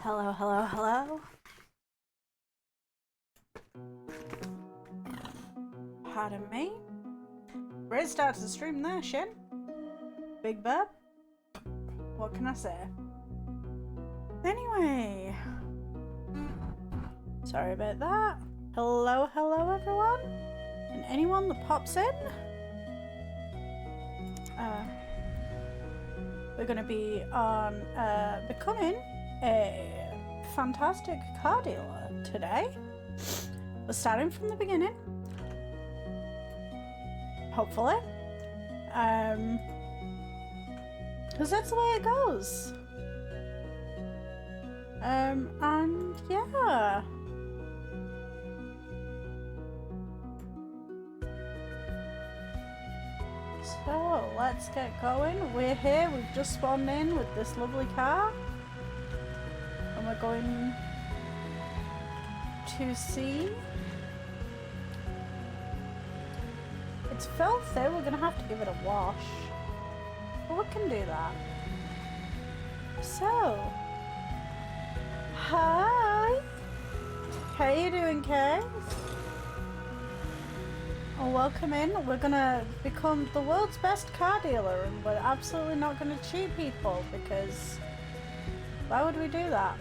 Hello, hello, hello. Pardon me. Great start to the stream there, Shin. Big Bub. What can I say? Anyway. Sorry about that. Hello, hello everyone. And anyone that pops in. We're going to be on becoming a fantastic car dealer today. We're starting from the beginning. Hopefully. Because that's the way it goes. And yeah. So let's get going. We're here, we've just spawned in with this lovely car. And we're going to see. It's filthy, we're gonna have to give it a wash. But we can do that. So, hi! How you doing, Kay? Welcome in. We're gonna become the world's best car dealer and we're absolutely not gonna cheat people because why would we do that?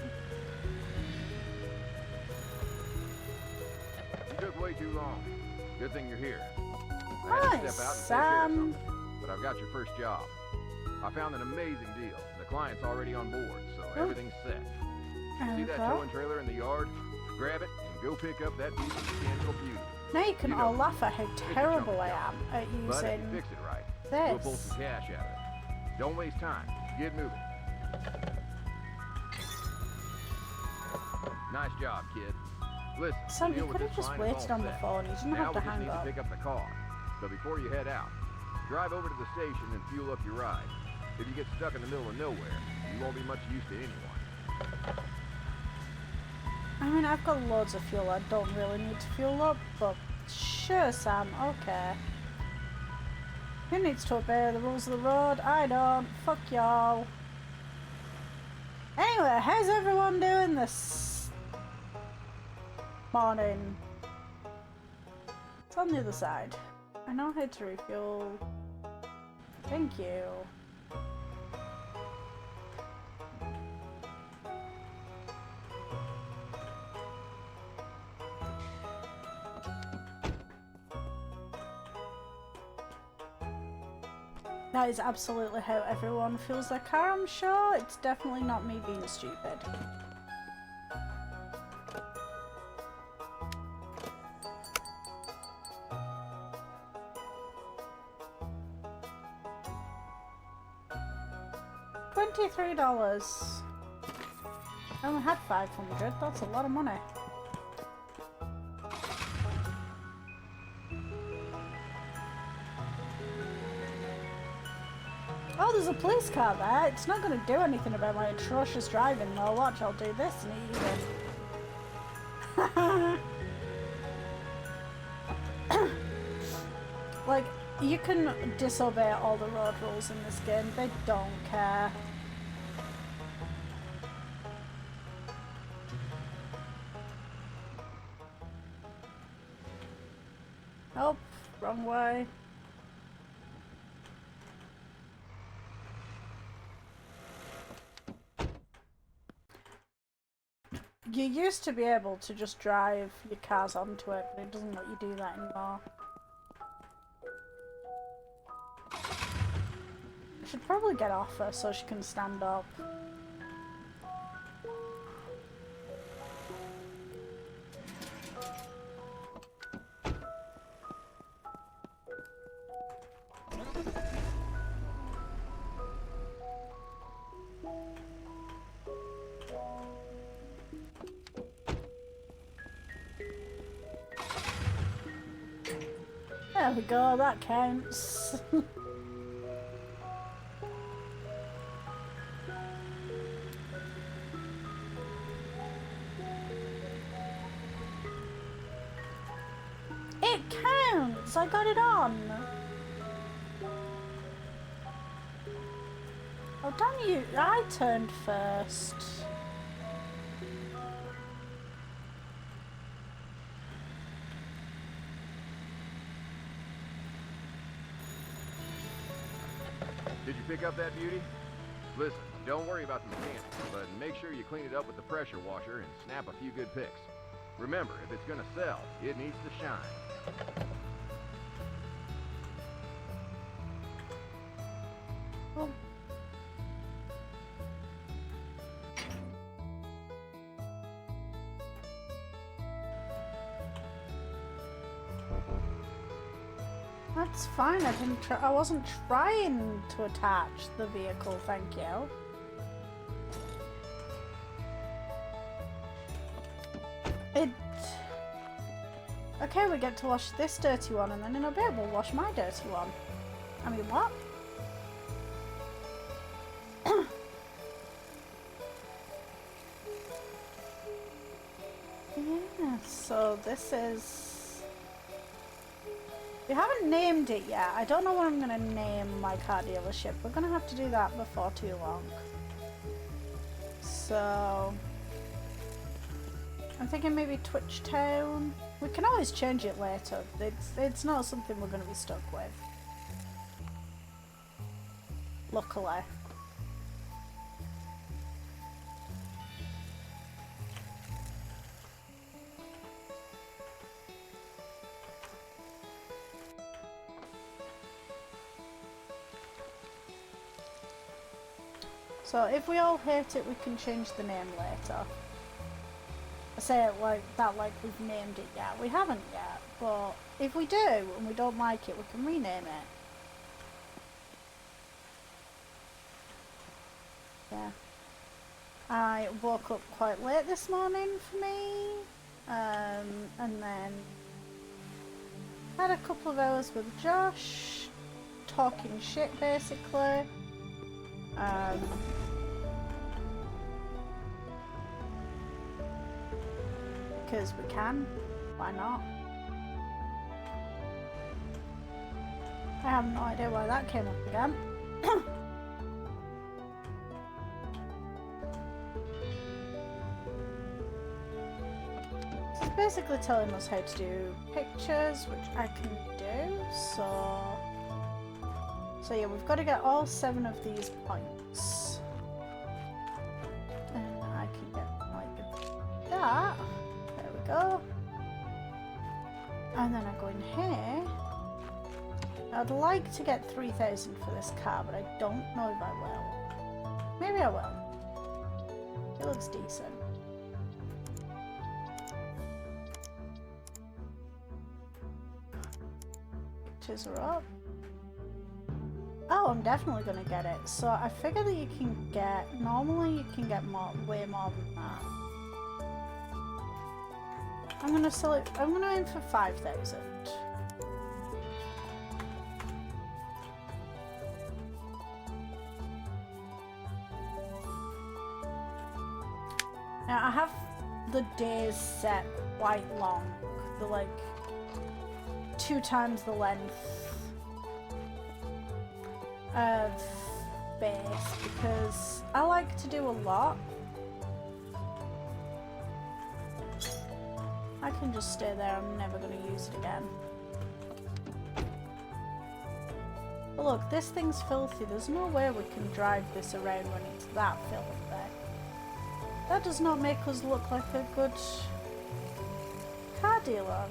You took way too long. Good thing you're here. I Hi, had to step out and take care of Sam. something, but I've got your first job. I found an amazing deal. The client's already on board, so everything's set. See that towing trailer in the yard? Grab it and go pick up that piece of mechanical beauty. Now you can all laugh at how terrible I am at But if you using fix it right, we'll pull this. some cash out of it. Don't waste time. Get moving. Nice job, kid. Listen, Sam, the you deal with could have this just client is waited all on the set. phone. You didn't Now have to we just hang need to up. pick up the car. So before you head out, drive over to the station and fuel up your ride. If you get stuck in the middle of nowhere, you won't be much use to anyone. I mean, I've got loads of fuel. I don't really need to fuel up, but sure, Sam. Okay. Who needs to obey the rules of the road? I don't. Fuck y'all. Anyway, how's everyone doing this morning? It's on the other side. I know how to refuel. Thank you. That is absolutely how everyone feels their car, I'm sure. It's definitely not me being stupid. $23. I only had 500. That's a lot of money. Oh, there's a police car there. It's not going to do anything about my atrocious driving though. Watch, I'll do this and even. Like, you can disobey all the road rules in this game. They don't care. Oh, wrong way. You used to be able to just drive your cars onto it, but it doesn't let you do that anymore. I should probably get off her so she can stand up. There we go, that counts. It counts! I got it on! Oh damn you, I turned first. Did you pick up that beauty? Listen, don't worry about the mechanics, but make sure you clean it up with the pressure washer and snap a few good pics. Remember, if it's gonna sell, it needs to shine. Oh. That's fine. I wasn't trying to attach the vehicle, thank you. Okay, we get to wash this dirty one, and then in a bit we'll wash my dirty one. I mean, what? Yeah, so this is... We haven't named it yet. I don't know what I'm going to name my car dealership. We're going to have to do that before too long. So... I'm thinking maybe Twitch Town. We can always change it later. It's not something we're going to be stuck with. Luckily. So if we all hate it, we can change the name later. I say it like that, like we've named it yet. We haven't yet, but if we do and we don't like it, we can rename it. Yeah. I woke up quite late this morning for me, and then had a couple of hours with Josh, talking shit basically. Because we can, why not? I have no idea why that came up again. It's basically telling us how to do pictures, which I can do, so yeah, we've got to get all 7 of these points. And I can get like that. There we go. And then I go in here. I'd like to get 3,000 for this car, but I don't know if I will. Maybe I will. It looks decent. Pictures are up. Oh, I'm definitely gonna get it. So I figure that you can get, normally you can get way more than that. I'm gonna sell it, I'm gonna aim for 5,000. Now I have the days set quite long. They're like 2 times the length of base because I like to do a lot. I can just stay there, I'm never going to use it again. But look, this thing's filthy. There's no way we can drive this around when it's that filthy. That does not make us look like a good car dealer.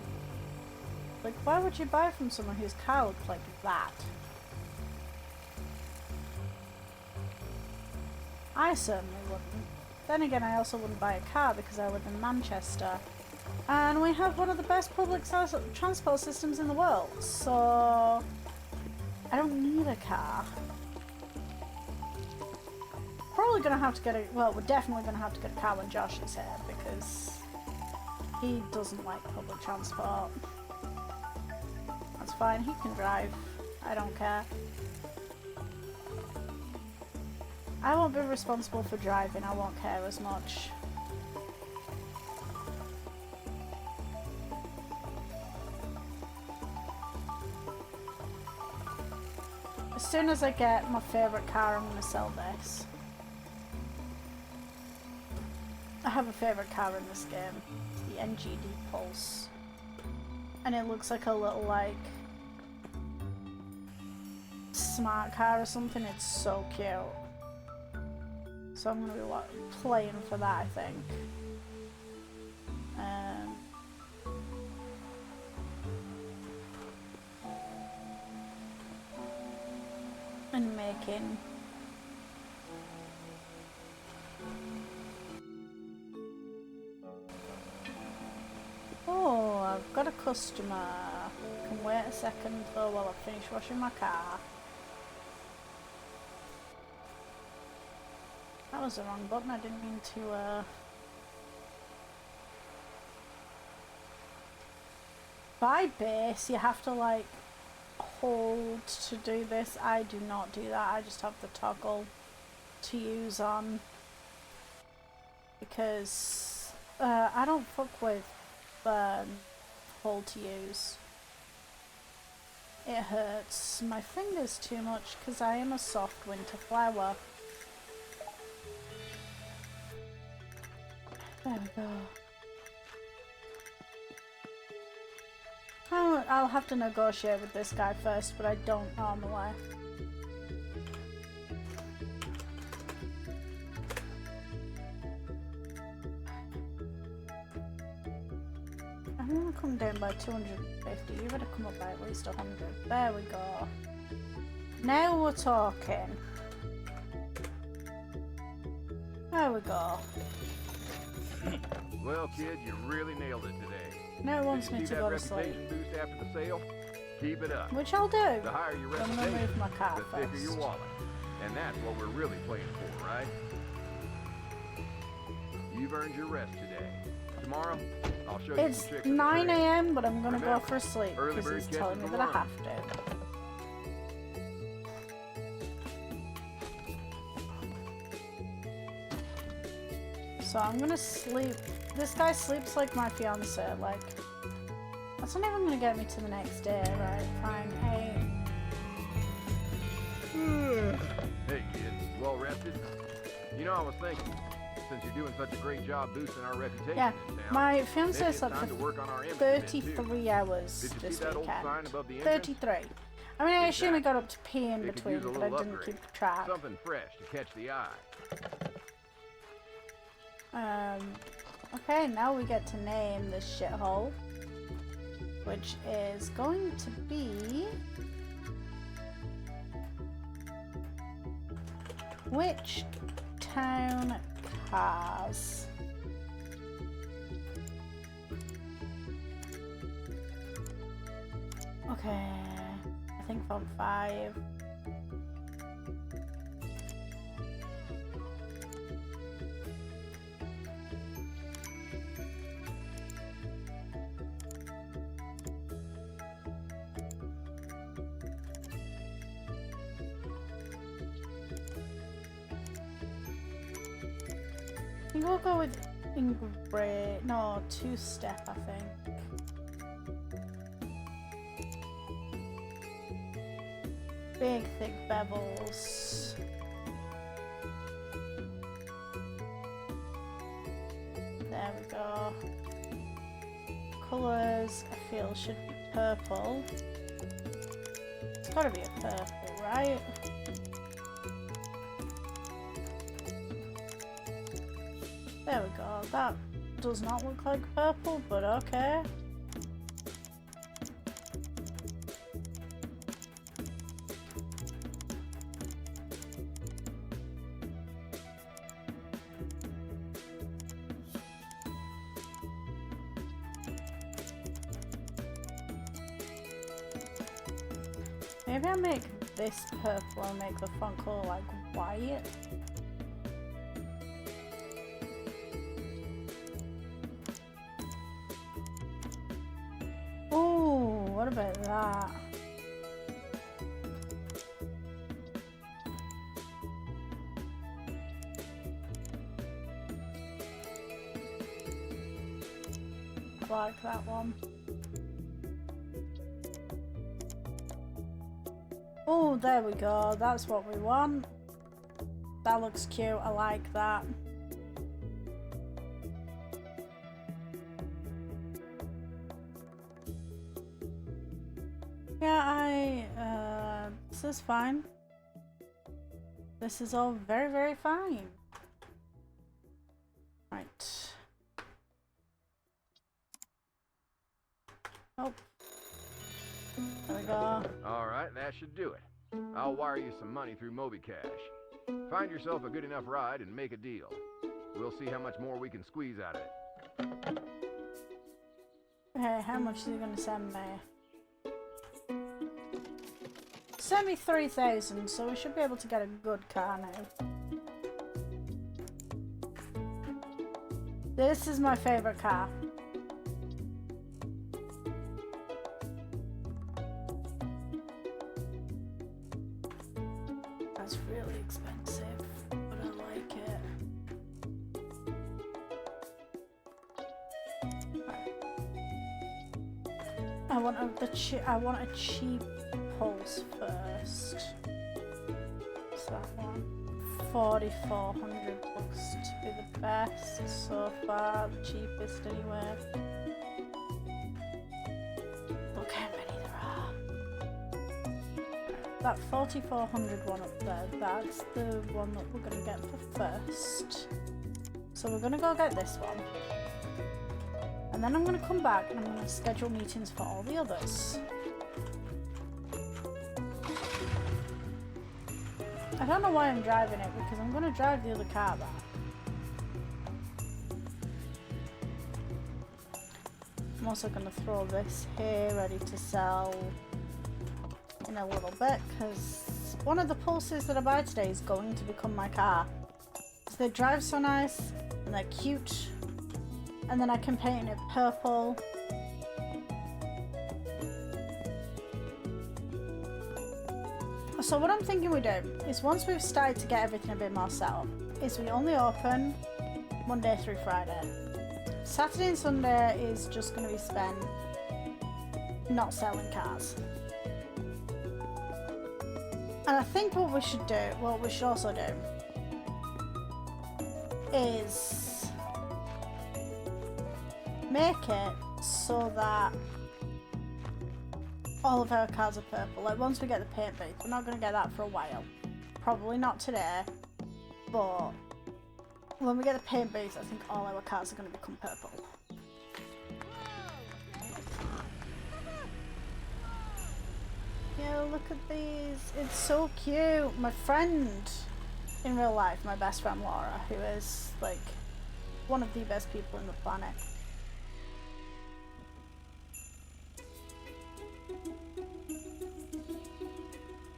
Like, why would you buy from someone whose car looks like that? I certainly wouldn't. Then again, I also wouldn't buy a car because I live in Manchester. And we have one of the best public transport systems in the world. So, I don't need a car. Probably going to have to get a... Well, we're definitely going to have to get a car when Josh is here because he doesn't like public transport. That's fine, he can drive. I don't care. I won't be responsible for driving, I won't care as much. As soon as I get my favourite car, I'm going to sell this. I have a favourite car in this game, the NGD Pulse. And it looks like a little, like, smart car or something. It's so cute. So I'm gonna be playing for that, I think. And making. Oh, I've got a customer. Can wait a second though while I finish washing my car. That was the wrong button. I didn't mean to. By base, you have to like hold to do this. I do not do that. I just have the toggle to use on because I don't fuck with hold to use. It hurts my fingers too much because I am a soft winter flower. There we go. I'll have to negotiate with this guy first, but I don't normally. I'm gonna come down by 250. You better come up by at least 100. There we go. Now we're talking. There we go. Well, kid, you really nailed it today. Now it wants me to go to sleep. Boost after the sale? Keep it up. Which I'll do. The higher your I'm gonna move my car the thicker first. your wallet. And that's what we're really playing for, right? You've earned your rest today. Tomorrow, I'll show you It's some tricks. 9 AM, but I'm gonna go Remember, for a sleep early because bird he's catches telling me the that I worm. have to. So I'm gonna sleep. This guy sleeps like my fiance. Like, that's not even gonna get me to the next day, right? Fine. Hey. Hey, kid, you all rested? You know, I was thinking, since you're doing such a great job boosting our reputation Yeah, in town, my maybe fiance it's slept time for to work on our image a bit, too. 33 hours Did you this see that old sign weekend. above the entrance? 33. I mean, I assume I Exactly. got up to pee in It could between, use a but I little didn't upgrade. keep track. Something fresh to catch the eye. Okay, now we get to name this shithole, which is going to be which town cars? Okay, I think from 5. I think we'll go with no, 2-step, I think. Big, thick bevels. There we go. Colours, I feel, should be purple. It's gotta be a purple, right? There we go. That does not look like purple, but okay. Maybe I make this purple and make the font color like white. Oh, what about that? I like that one. Oh, there we go. That's what we want. That looks cute. I like that. Yeah, This is fine. This is all very, very fine. Right. Oh. There we go. Alright, that should do it. I'll wire you some money through MobiCash. Find yourself a good enough ride and make a deal. We'll see how much more we can squeeze out of it. Hey, how much is he gonna send me? Send me 3,000, so we should be able to get a good car now. This is my favorite car. That's really expensive, but I like it. I want a cheap Pulse first. What's that one? 4,400 looks to be the best so far, the cheapest anyway. Look how many there are. That 4,400 one up there, that's the one that we're gonna get for first. So we're gonna go get this one. And then I'm gonna come back and I'm gonna schedule meetings for all the others. I don't know why I'm driving it, because I'm going to drive the other car back. I'm also going to throw this here, ready to sell in a little bit, because one of the Pulses that I buy today is going to become my car. So they drive so nice, and they're cute, and then I can paint it purple. So what I'm thinking we do is once we've started to get everything a bit more set up, is we only open Monday through Friday. Saturday and Sunday is just going to be spent not selling cars. And I think what we should do, what we should also do, is make it so that all of our cars are purple. Like once we get the paint booth, we're not going to get that for a while. Probably not today, but when we get the paint booth, I think all our cars are going to become purple. Yeah, look at these. It's so cute. My friend in real life, my best friend Laura, who is like one of the best people on the planet.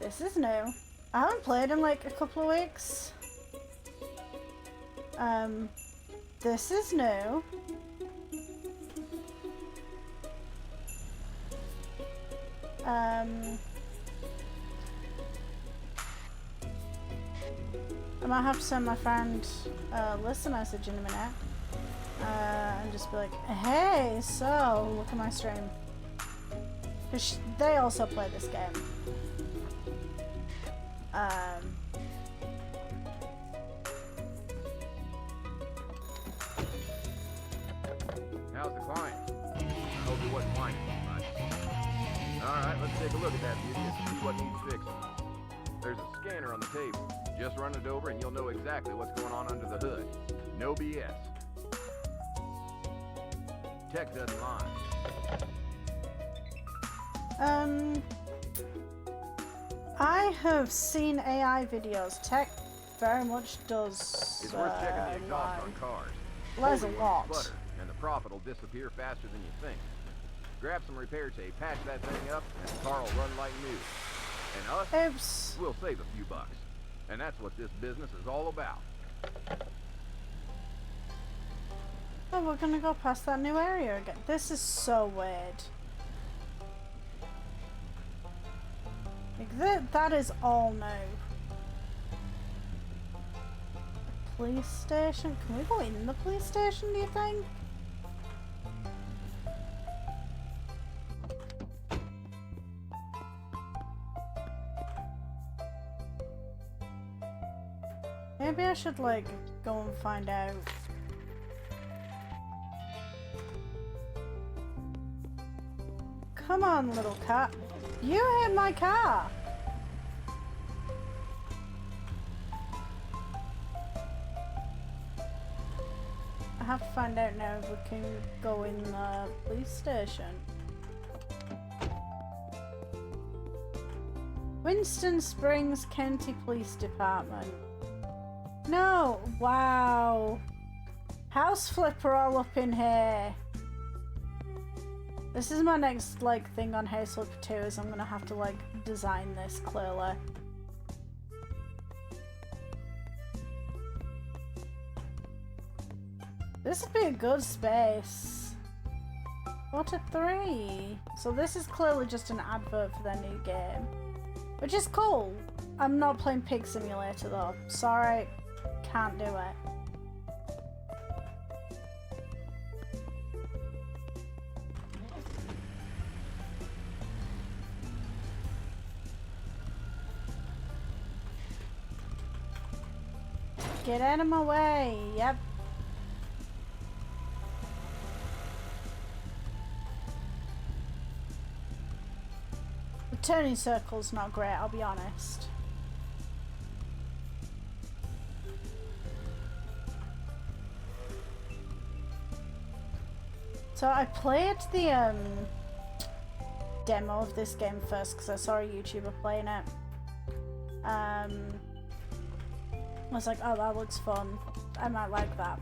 This is new. I haven't played in like a couple of weeks. This is new. I might have to send my friend a listen message in a minute and just be like, hey, so look at my stream. Because they also play this game. How's the client? I hope it wasn't whining too much. Alright, let's take a look at that beauty and see what needs fixing. There's a scanner on the table. Just run it over and you'll know exactly what's going on under the hood. No BS. Tech doesn't lie. I have seen AI videos. Tech very much does. It's worth checking the exhaust on cars. There's a Hold it lot. won't sputter, and the profit will disappear faster than you think. Grab some repair tape, patch that thing up, and the car will run like new. And us, Oops. we'll save a few bucks. And that's what this business is all about. Oh, we're gonna go past that new area again. This is so weird. Like that is all new. Police station? Can we go in the police station, do you think? Maybe I should like go and find out. Come on, little cat. You hit my car. I have to find out now if we can go in the police station. Winston Springs County Police Department. No! Wow! House flipper all up in here. This is my next, like, thing on House Flipper 2, is I'm gonna have to, like, design this clearly. This would be a good space. 4 to 3. So this is clearly just an advert for their new game. Which is cool. I'm not playing Pig Simulator though. Sorry, can't do it. Get out of my way. Yep. The turning circle's not great, I'll be honest. So I played the demo of this game first because I saw a YouTuber playing it. I was like, oh, that looks fun. I might like that.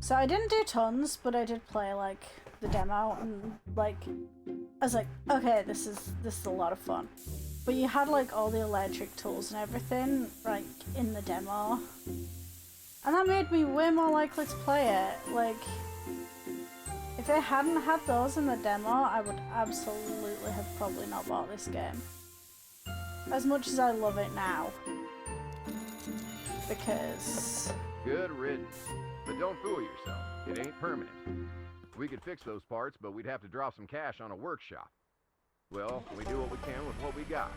So I didn't do tons, but I did play like the demo, and like I was like, okay, this is a lot of fun. But you had like all the electric tools and everything like in the demo, and that made me way more likely to play it. Like, if they hadn't had those in the demo, I would absolutely have probably not bought this game. As much as I love it now. Because... Good riddance. But don't fool yourself. It ain't permanent. We could fix those parts, but we'd have to drop some cash on a workshop. Well, we do what we can with what we got.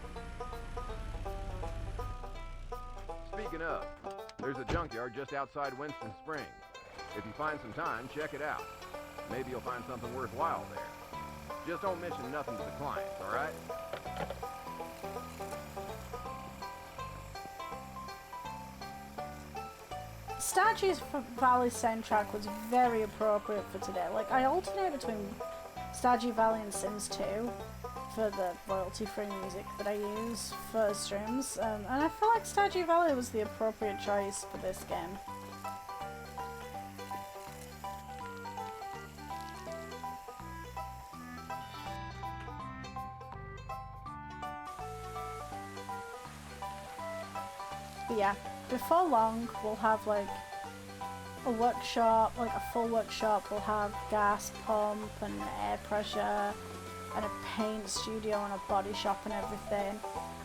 Speaking of, there's a junkyard just outside Winston Springs. If you find some time, check it out. Maybe you'll find something worthwhile there. Just don't mention nothing to the clients, alright? Stardew Valley soundtrack was very appropriate for today. Like, I alternate between Stardew Valley and Sims 2 for the royalty-free music that I use for streams, and I feel like Stardew Valley was the appropriate choice for this game. But yeah, before long we'll have like a workshop, like a full workshop. We'll have gas pump and air pressure and a paint studio and a body shop and everything.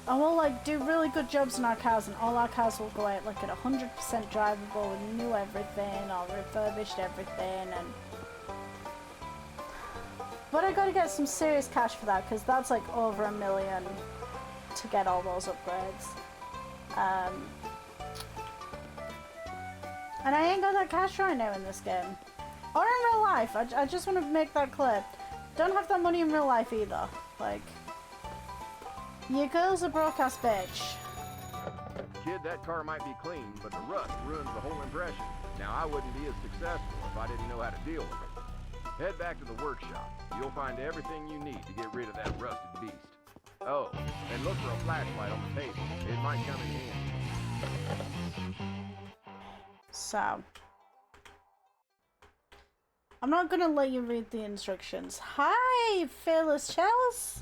And we'll like do really good jobs on our cars, and all our cars will go out like at 100% drivable with new everything or refurbished everything. And but I gotta get some serious cash for that, because that's like over $1 million to get all those upgrades. And I ain't got that cash right now in this game. Or in real life, I just want to make that clear. Don't have that money in real life either. Like, your girl's a broke-ass bitch. Kid, that car might be clean, but the rust ruins the whole impression. Now, I wouldn't be as successful if I didn't know how to deal with it. Head back to the workshop. You'll find everything you need to get rid of that rusted beast. Oh, and look for a flashlight on the table. It might come in handy. So, I'm not gonna let you read the instructions. Hi, Fearless Chels.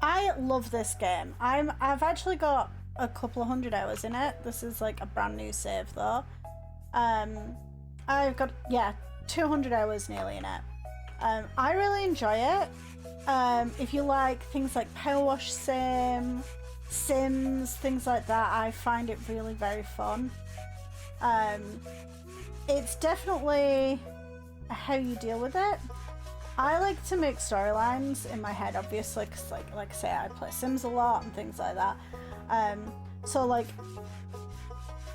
I love this game. I've actually got a couple of 100 hours in it. This is like a brand new save though. I've got 200 hours nearly in it. I really enjoy it. If you like things like Power Wash Sim, Sims, things like that, I find it really very fun. It's definitely how you deal with it. I like to make storylines in my head, obviously, because like I say, I play Sims a lot and things like that. So like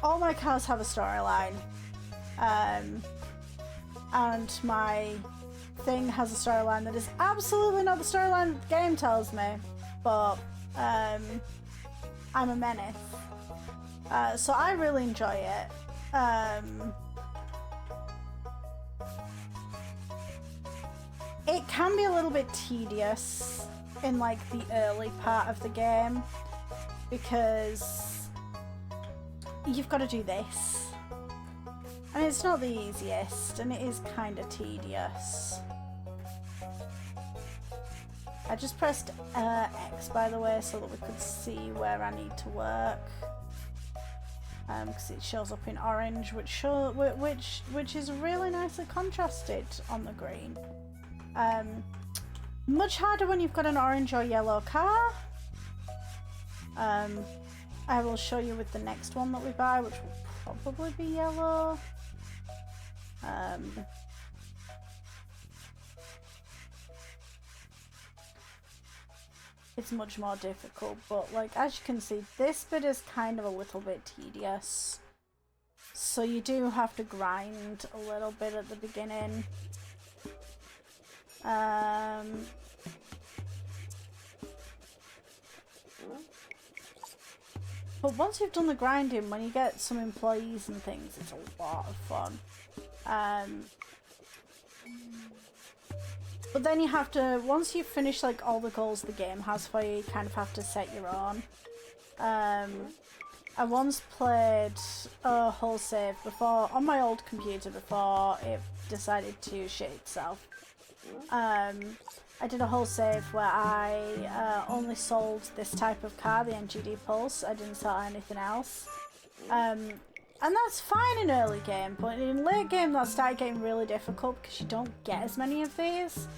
all my cars have a storyline, and my thing has a storyline that is absolutely not the storyline that the game tells me, but I'm a menace. So I really enjoy it. it can be a little bit tedious in like the early part of the game because you've got to do this. And it's not the easiest, and it is kind of tedious. I just pressed X, by the way, so that we could see where I need to work. Because it shows up in orange, which is really nicely contrasted on the green. Much harder when you've got an orange or yellow car. I will show you with the next one that we buy, which will probably be yellow. It's much more difficult, but like as you can see, this bit is kind of a little bit tedious. So you do have to grind a little bit at the beginning. But once you've done the grinding, when you get some employees and things, it's a lot of fun. But then you have to, once you've finished like all the goals the game has for you, you kind of have to set your own. I once played a whole save before, on my old computer before it decided to shit itself. I did a whole save where I only sold this type of car, the NGD Pulse. I didn't sell anything else. And that's fine in early game, but in late game that started getting really difficult because you don't get as many of these.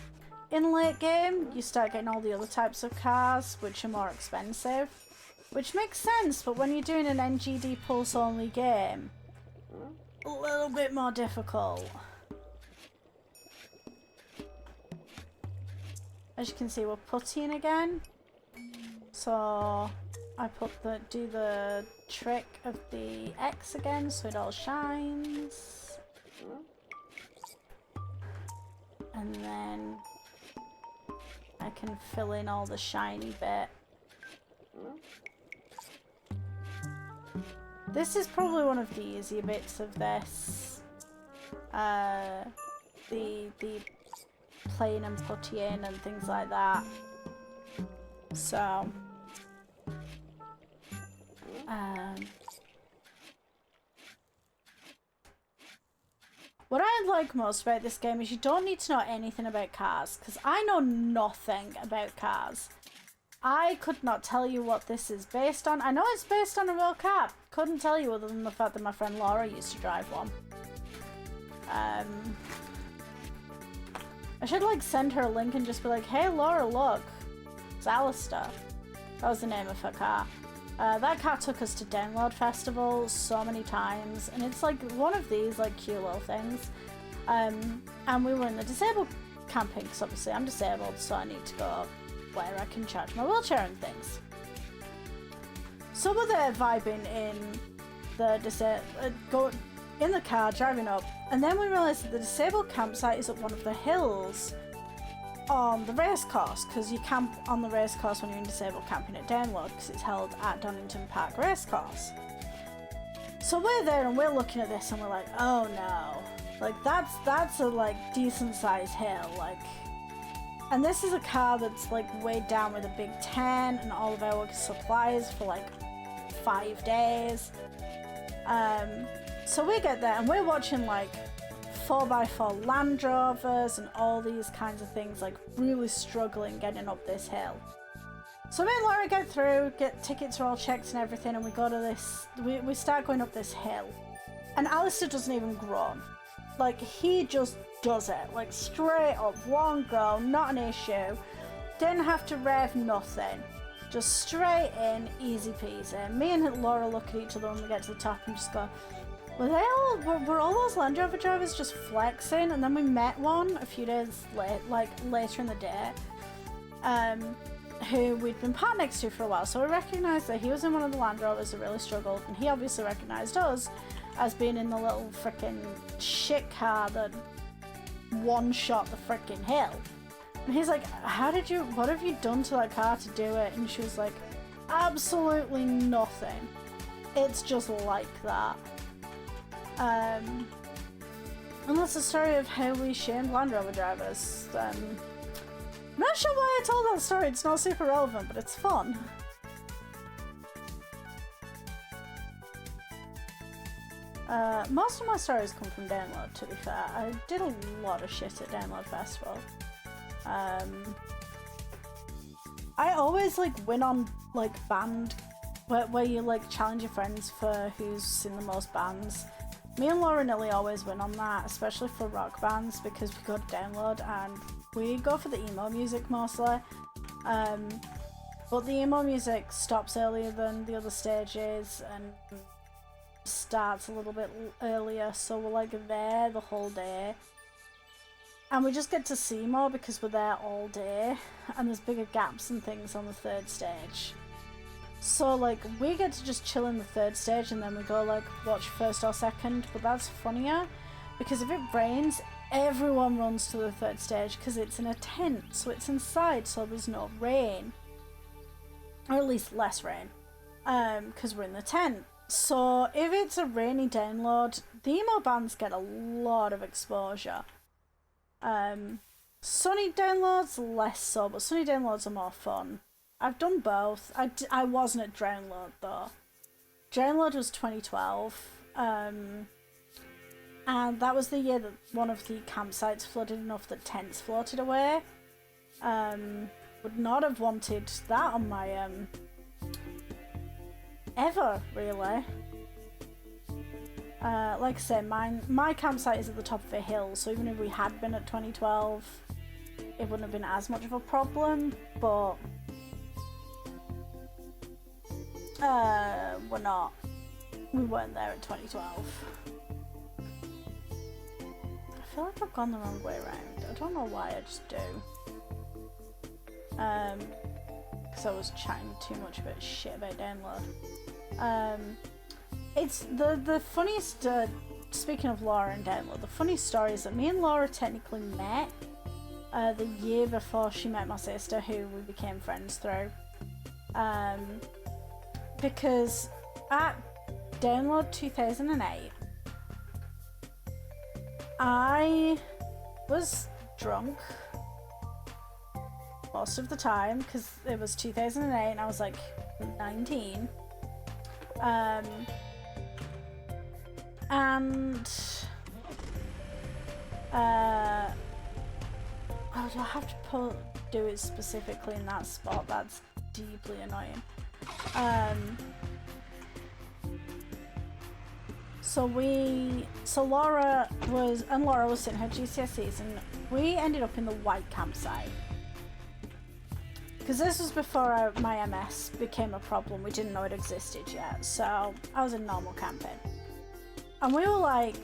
In late game, you start getting all the other types of cars, which are more expensive. Which makes sense, but when you're doing an NGD Pulse only game, a little bit more difficult. As you can see, we're puttying again. So I do the trick of the X again, so it all shines. And then I can fill in all the shiny bit. This is probably one of the easier bits of this. The playing and puttying and things like that. So what I like most about this game is you don't need to know anything about cars, because I know nothing about cars. I could not tell you what this is based on. I know it's based on a real car. Couldn't tell you other than the fact that my friend Laura used to drive one. I should like send her a link and just be like, hey Laura, look, it's Alistair. That was the name of her car. That car took us to Download Festival so many times, and it's like one of these like cute little things. And we were in the disabled camping, because obviously I'm disabled, so I need to go where I can charge my wheelchair and things. So we're there vibing in the in the car, driving up, and then we realised that the disabled campsite is at one of the hills on the racecourse, because you camp on the racecourse when you're in disabled camping at Download, because it's held at Donington Park Racecourse. So we're there and we're looking at this and we're like, oh no, like that's a like decent sized hill, like, and this is a car that's like weighed down with a big tent and all of our supplies for like 5 days. So we get there and we're watching like 4x4 Land Rovers and all these kinds of things, like really struggling getting up this hill. So me and Laura get through, tickets are all checked and everything, and we go to this, we start going up this hill. And Alistair doesn't even groan. Like, he just does it, like straight up, one go, not an issue. Didn't have to rev, nothing. Just straight in, easy peasy. Me and Laura look at each other when we get to the top and just go, were all those Land Rover drivers just flexing? And then we met one a few days later in the day, who we'd been parked next to for a while. So we recognised that he was in one of the Land Rovers that really struggled, and he obviously recognised us as being in the little frickin' shit car that one-shot the frickin' hill. And he's like, what have you done to that car to do it? And she was like, absolutely nothing. It's just like that. And that's the story of how we shamed Land Rover drivers. I'm not sure why I told that story, it's not super relevant, but it's fun. Most of my stories come from Download, to be fair. I did a lot of shit at Download Festival. I always like win on like band, where you like challenge your friends for who's seen the most bands. Me and Laura nearly always win on that, especially for rock bands, because we go to Download and we go for the emo music mostly. But the emo music stops earlier than the other stages and starts a little bit earlier, so we're like there the whole day. And we just get to see more because we're there all day, and there's bigger gaps and things on the third stage. So like we get to just chill in the third stage and then we go like watch first or second, but that's funnier because if it rains, everyone runs to the third stage because it's in a tent, so it's inside, so there's no rain, or at least less rain, because we're in the tent. So if it's a rainy Download, the emo bands get a lot of exposure. Sunny Downloads less so, but sunny Downloads are more fun. I've done both. I wasn't at Download though. Download was 2012, and that was the year that one of the campsites flooded enough that tents floated away. Would not have wanted that on my ever really. Like I said, my campsite is at the top of a hill, so even if we had been at 2012, it wouldn't have been as much of a problem, but we're not. We weren't there in 2012. I feel like I've gone the wrong way around. I don't know why, I just do. Because I was chatting too much about shit about Download. It's the funniest, speaking of Laura and Download, the funniest story is that me and Laura technically met the year before she met my sister, who we became friends through. Because at Download 2008, I was drunk most of the time because it was 2008 and I was like 19. And oh, do I have to do it specifically in that spot? That's deeply annoying. So Laura was sitting her GCSEs, and we ended up in the white campsite. Because this was before my MS became a problem. We didn't know it existed yet, so I was in normal camping. And we were like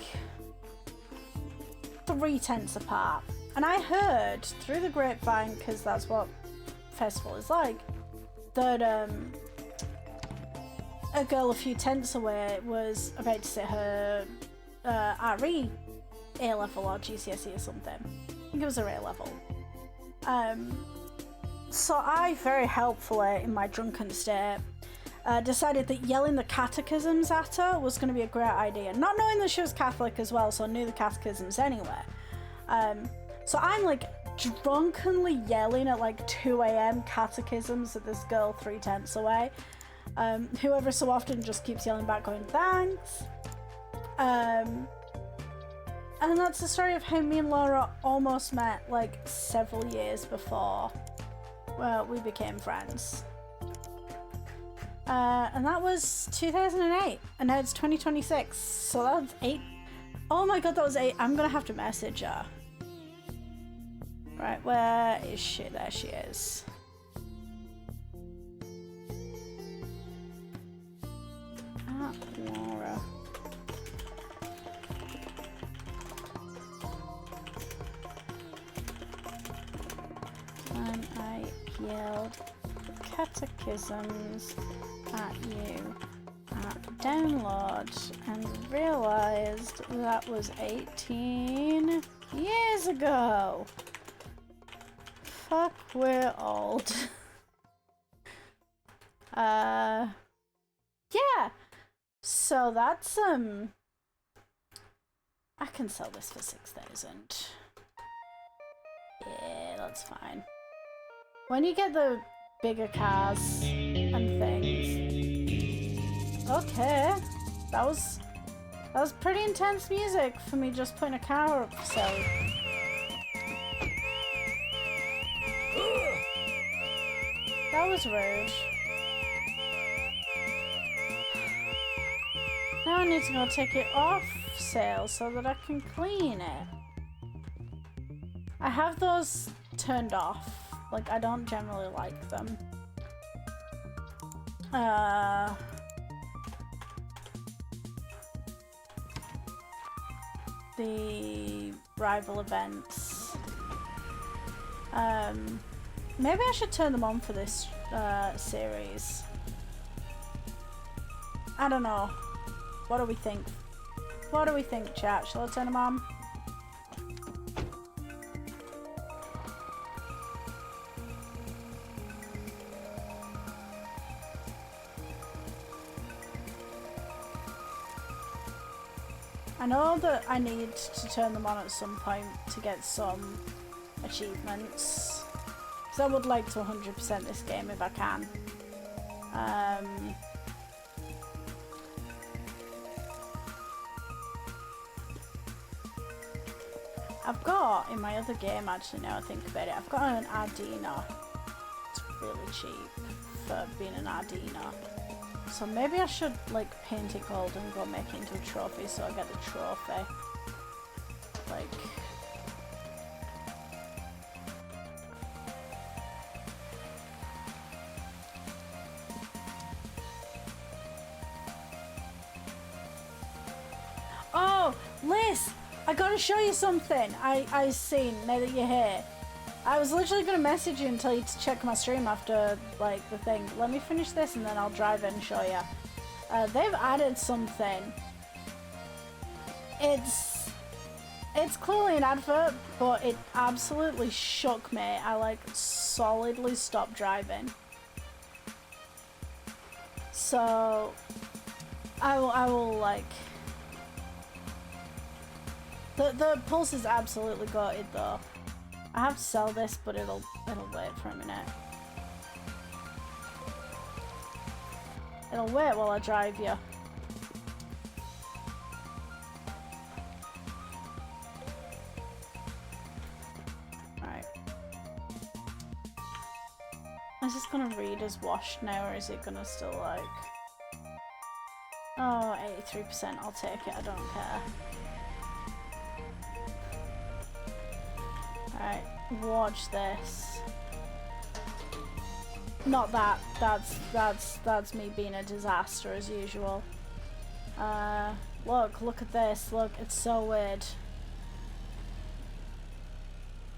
3 tents apart. And I heard through the grapevine, because that's what festival is like, that a girl a few tents away was about to sit her RE A-level or GCSE or something. I think it was her A-level. So I, very helpfully, in my drunken state, decided that yelling the catechisms at her was going to be a great idea. Not knowing that she was Catholic as well, so I knew the catechisms anyway. So I'm like drunkenly yelling at like 2 a.m. catechisms at this girl 3 tents away. Whoever so often just keeps yelling back going, thanks. And that's the story of how me and Laura almost met like several years before we became friends. And that was 2008, and now it's 2026, so that's 8. Oh my god, that was 8. I'm gonna have to message her. Right, where is she? There she is. Laura. And I yelled catechisms at you at Download and realised that was 18 years ago. Fuck, we're old. Yeah. So that's I can sell this for 6,000. Yeah, that's fine. When you get the bigger cars and things... Okay, that was pretty intense music for me just putting a car up for sale. That was rude. Now I need to go take it off sale so that I can clean it. I have those turned off. Like, I don't generally like them. The rival events. Maybe I should turn them on for this series. I don't know. What do we think? What do we think, chat? Shall I turn them on? I know that I need to turn them on at some point to get some achievements. Because I would like to 100% this game if I can. I've got, in my other game actually now I think about it, I've got an Ardina. It's really cheap for being an Ardina. So maybe I should like paint it gold and go make it into a trophy so I get the trophy. Like... Oh, Liz! I gotta show you something I seen now that you're here. I was literally gonna message you and tell you to check my stream after like the thing. Let me finish this and then I'll drive in and show you. They've added something. It's clearly an advert, but it absolutely shook me. I like solidly stopped driving. So I will like. The pulse is absolutely gutted though. I have to sell this, but it'll wait for a minute. It'll wait while I drive you. Alright. Is this gonna read as washed now, or is it gonna still like... Oh, 83%, I'll take it, I don't care. Alright, watch this. Not that. That's me being a disaster as usual. Look at this. Look, it's so weird.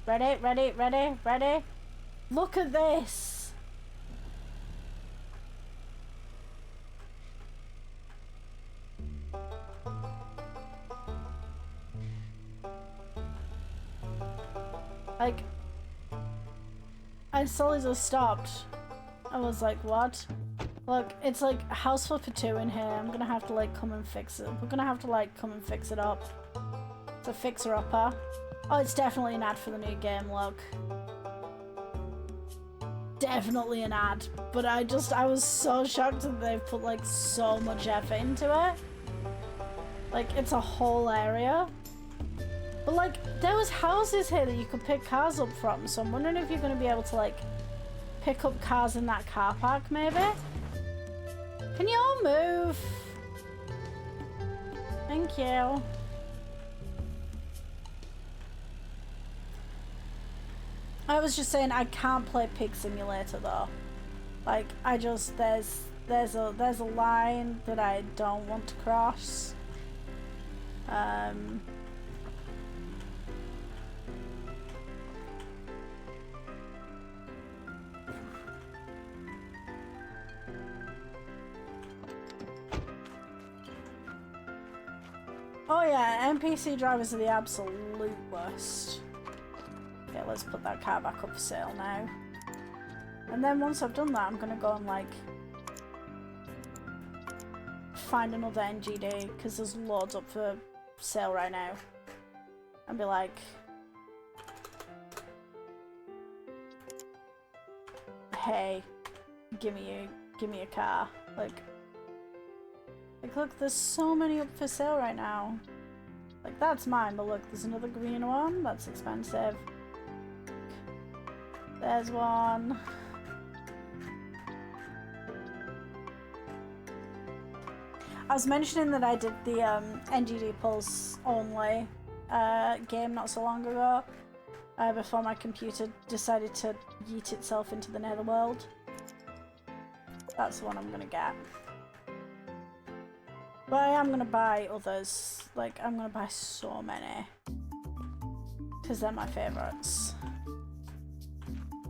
Ready? Ready? Ready? Ready? Look at this! Like, I slowly just stopped. I was like, what? Look, it's like a house flipper 2 in here. I'm gonna have to like come and fix it. We're gonna have to like come and fix it up. It's a fixer-upper. Oh, it's definitely an ad for the new game, look. Definitely an ad. But I was so shocked that they've put like so much effort into it. Like, it's a whole area. But like, there was houses here that you could pick cars up from, so I'm wondering if you're going to be able to like pick up cars in that car park maybe? Can you all move? Thank you. I was just saying I can't play Pig Simulator though. Like, I just, there's a line that I don't want to cross. Oh yeah, NPC drivers are the absolute worst. Okay, let's put that car back up for sale now. And then once I've done that, I'm gonna go and like find another NGD because there's loads up for sale right now. and be like, hey, give me a car. Like look, there's so many up for sale right now. Like, that's mine, but look, there's another green one. That's expensive. There's one. I was mentioning that I did the NGD Pulse only game not so long ago, before my computer decided to yeet itself into the netherworld. That's the one I'm gonna get. But I am gonna buy others. Like, I'm gonna buy so many, because they're my favourites.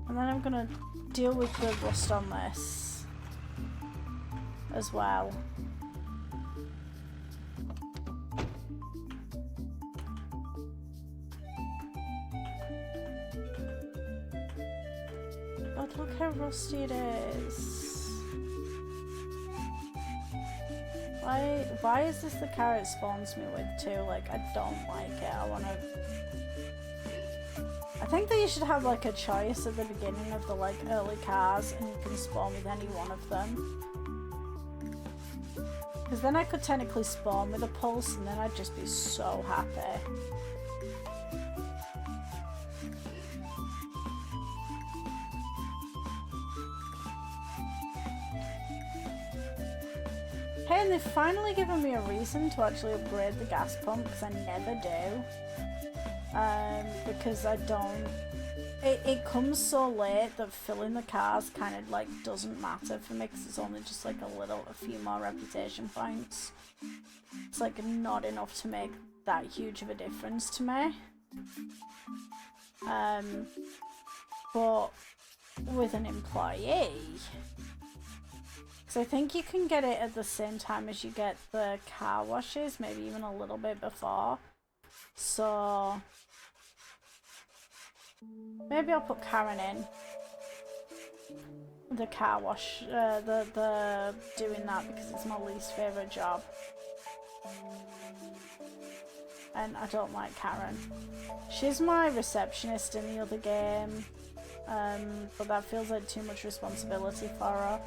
And then I'm gonna deal with the rust on this as well. Oh, look how rusty it is. Why is this the car it spawns me with too? Like, I don't like it. I think that you should have like a choice at the beginning of the like early cars, and you can spawn with any one of them. Because then I could technically spawn with a Pulse, and then I'd just be so happy. Hey, and they've finally given me a reason to actually upgrade the gas pump, because I never do. Because I don't... It comes so late that filling the cars kind of like doesn't matter for me, because it's only just like a few more reputation points. It's like not enough to make that huge of a difference to me. But with an employee... So I think you can get it at the same time as you get the car washes, maybe even a little bit before. So maybe I'll put Karen in the car wash, the doing that, because it's my least favourite job. And I don't like Karen. She's my receptionist in the other game, but that feels like too much responsibility for her.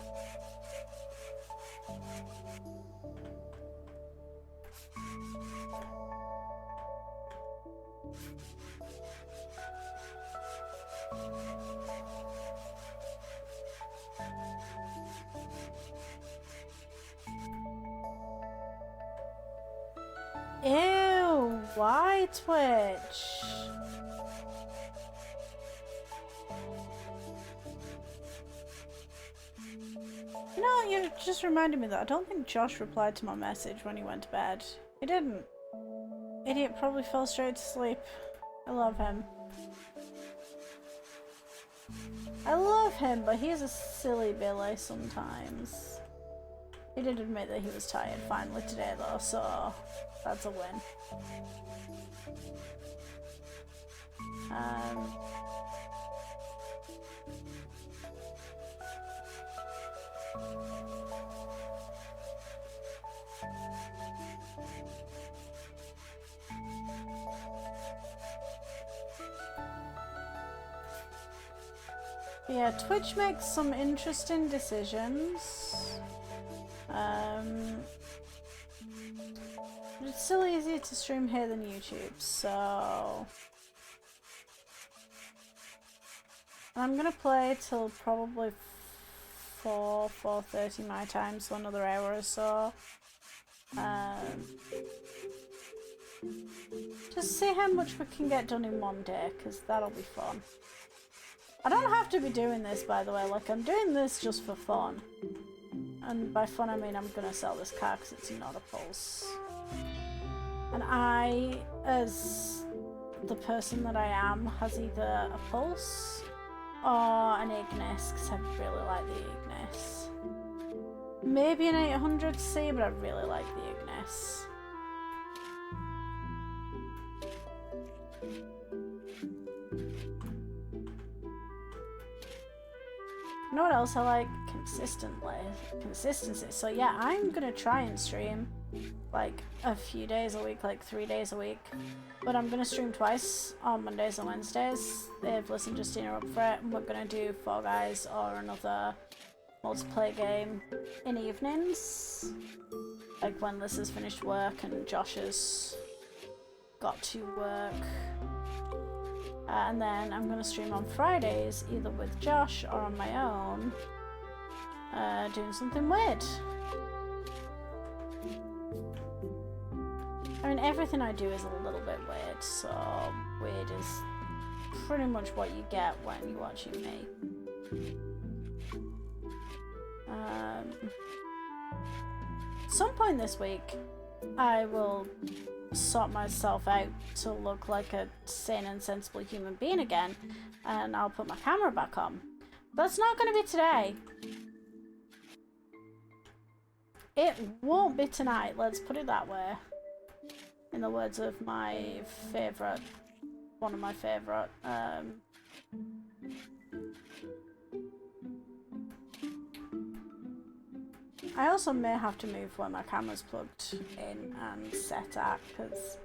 Ew, why Twitch? You know, you just reminded me that I don't think Josh replied to my message when he went to bed. He didn't. Idiot probably fell straight to sleep. I love him. I love him, but he is a silly Billy sometimes. He did admit that he was tired finally today though, so that's a win. Yeah, Twitch makes some interesting decisions. It's still easier to stream here than YouTube, so... I'm gonna play till probably 4:30 my time, so another hour or so. Just see how much we can get done in one day, because that'll be fun. I don't have to be doing this, by the way, like I'm doing this just for fun. And by fun I mean I'm gonna sell this car because it's not a Pulse. And I, as the person that I am, has either a Pulse or an Ignis, because I really like the Ignis. Maybe an 800C, but I really like the Ignis. You know what else I like? Consistency. So yeah, I'm gonna try and stream like a few days a week, like 3 days a week. But I'm gonna stream twice on Mondays and Wednesdays. If Listen Justina up for it, and we're gonna do Fall Guys or another multiplayer game in evenings. Like when Liz has finished work and Josh has got to work. And then I'm gonna stream on Fridays, either with Josh or on my own, doing something weird. I mean, everything I do is a little bit weird, so weird is pretty much what you get when you're watching me. Some point this week, I will sort myself out to look like a sane and sensible human being again, and I'll put my camera back on. That's not going to be today. It won't be tonight, let's put it that way. In the words of my favourite, one of my favourite, I also may have to move where my camera's plugged in and set at, because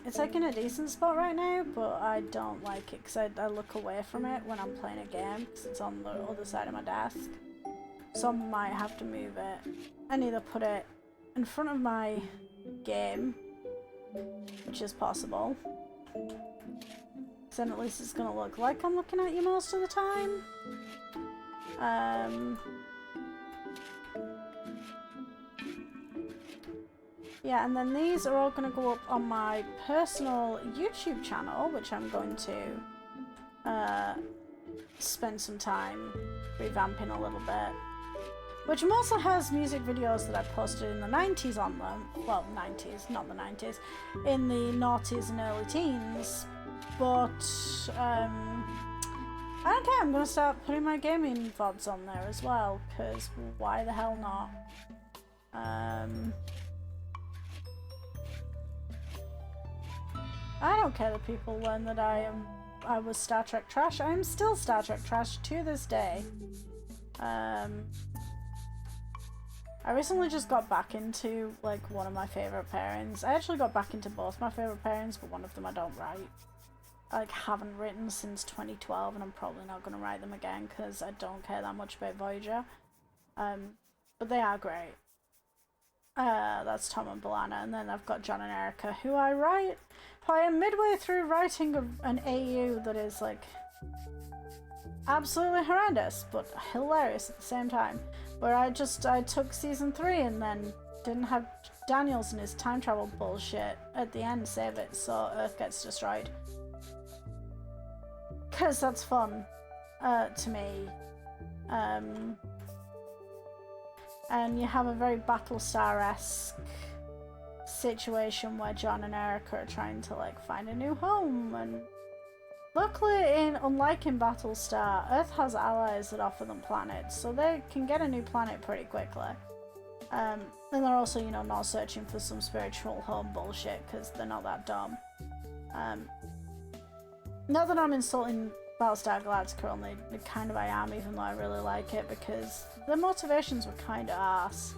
it's like in a decent spot right now, but I don't like it because I look away from it when I'm playing a game because it's on the other side of my desk. So I might have to move it and either put it in front of my game, which is possible, because then at least it's going to look like I'm looking at you most of the time. Yeah, and then these are all going to go up on my personal YouTube channel, which I'm going to spend some time revamping a little bit. Which mostly has music videos that I posted in the 90s on them. Well, 90s, not the 90s. In the noughties and early teens. But, I don't care, I'm going to start putting my gaming VODs on there as well, because why the hell not? I don't care that people learn that I was Star Trek trash. I am still Star Trek trash to this day. I recently just got back into like one of my favourite pairings. I actually got back into both my favourite pairings, but one of them I don't write. I like haven't written since 2012, and I'm probably not going to write them again because I don't care that much about Voyager. But they are great. That's Tom and Balana, and then I've got John and Erica, who I write. I am midway through writing an AU that is like absolutely horrendous, but hilarious at the same time. Where I took season 3 and then didn't have Daniels and his time travel bullshit at the end save it so Earth gets destroyed. Cause that's fun, to me. And you have a very Battlestar-esque situation where John and Erica are trying to like find a new home, and luckily, unlike in Battlestar, Earth has allies that offer them planets, so they can get a new planet pretty quickly. And they're also, you know, not searching for some spiritual home bullshit, because they're not that dumb. Not that I'm insulting Battlestar Galactica, only kind of I am, even though I really like it, because the motivations were kind of arse.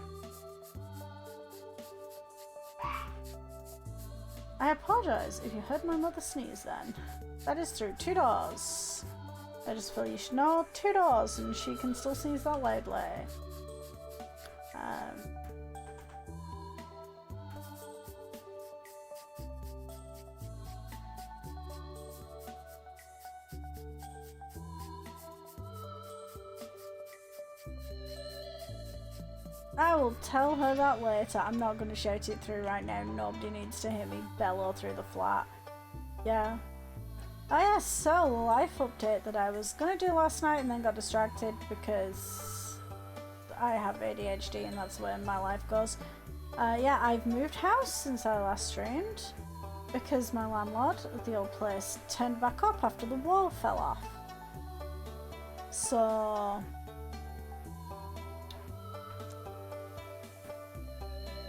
I apologise if you heard my mother sneeze then. That is through 2 doors. I just feel you should know 2 doors and she can still sneeze that loudly. I will tell her that later. I'm not going to shout it through right now. Nobody needs to hear me bellow through the flat. Yeah. Oh yeah, so the life update that I was going to do last night and then got distracted because I have ADHD and that's where my life goes. Yeah, I've moved house since I last streamed because my landlord at the old place turned back up after the wall fell off. So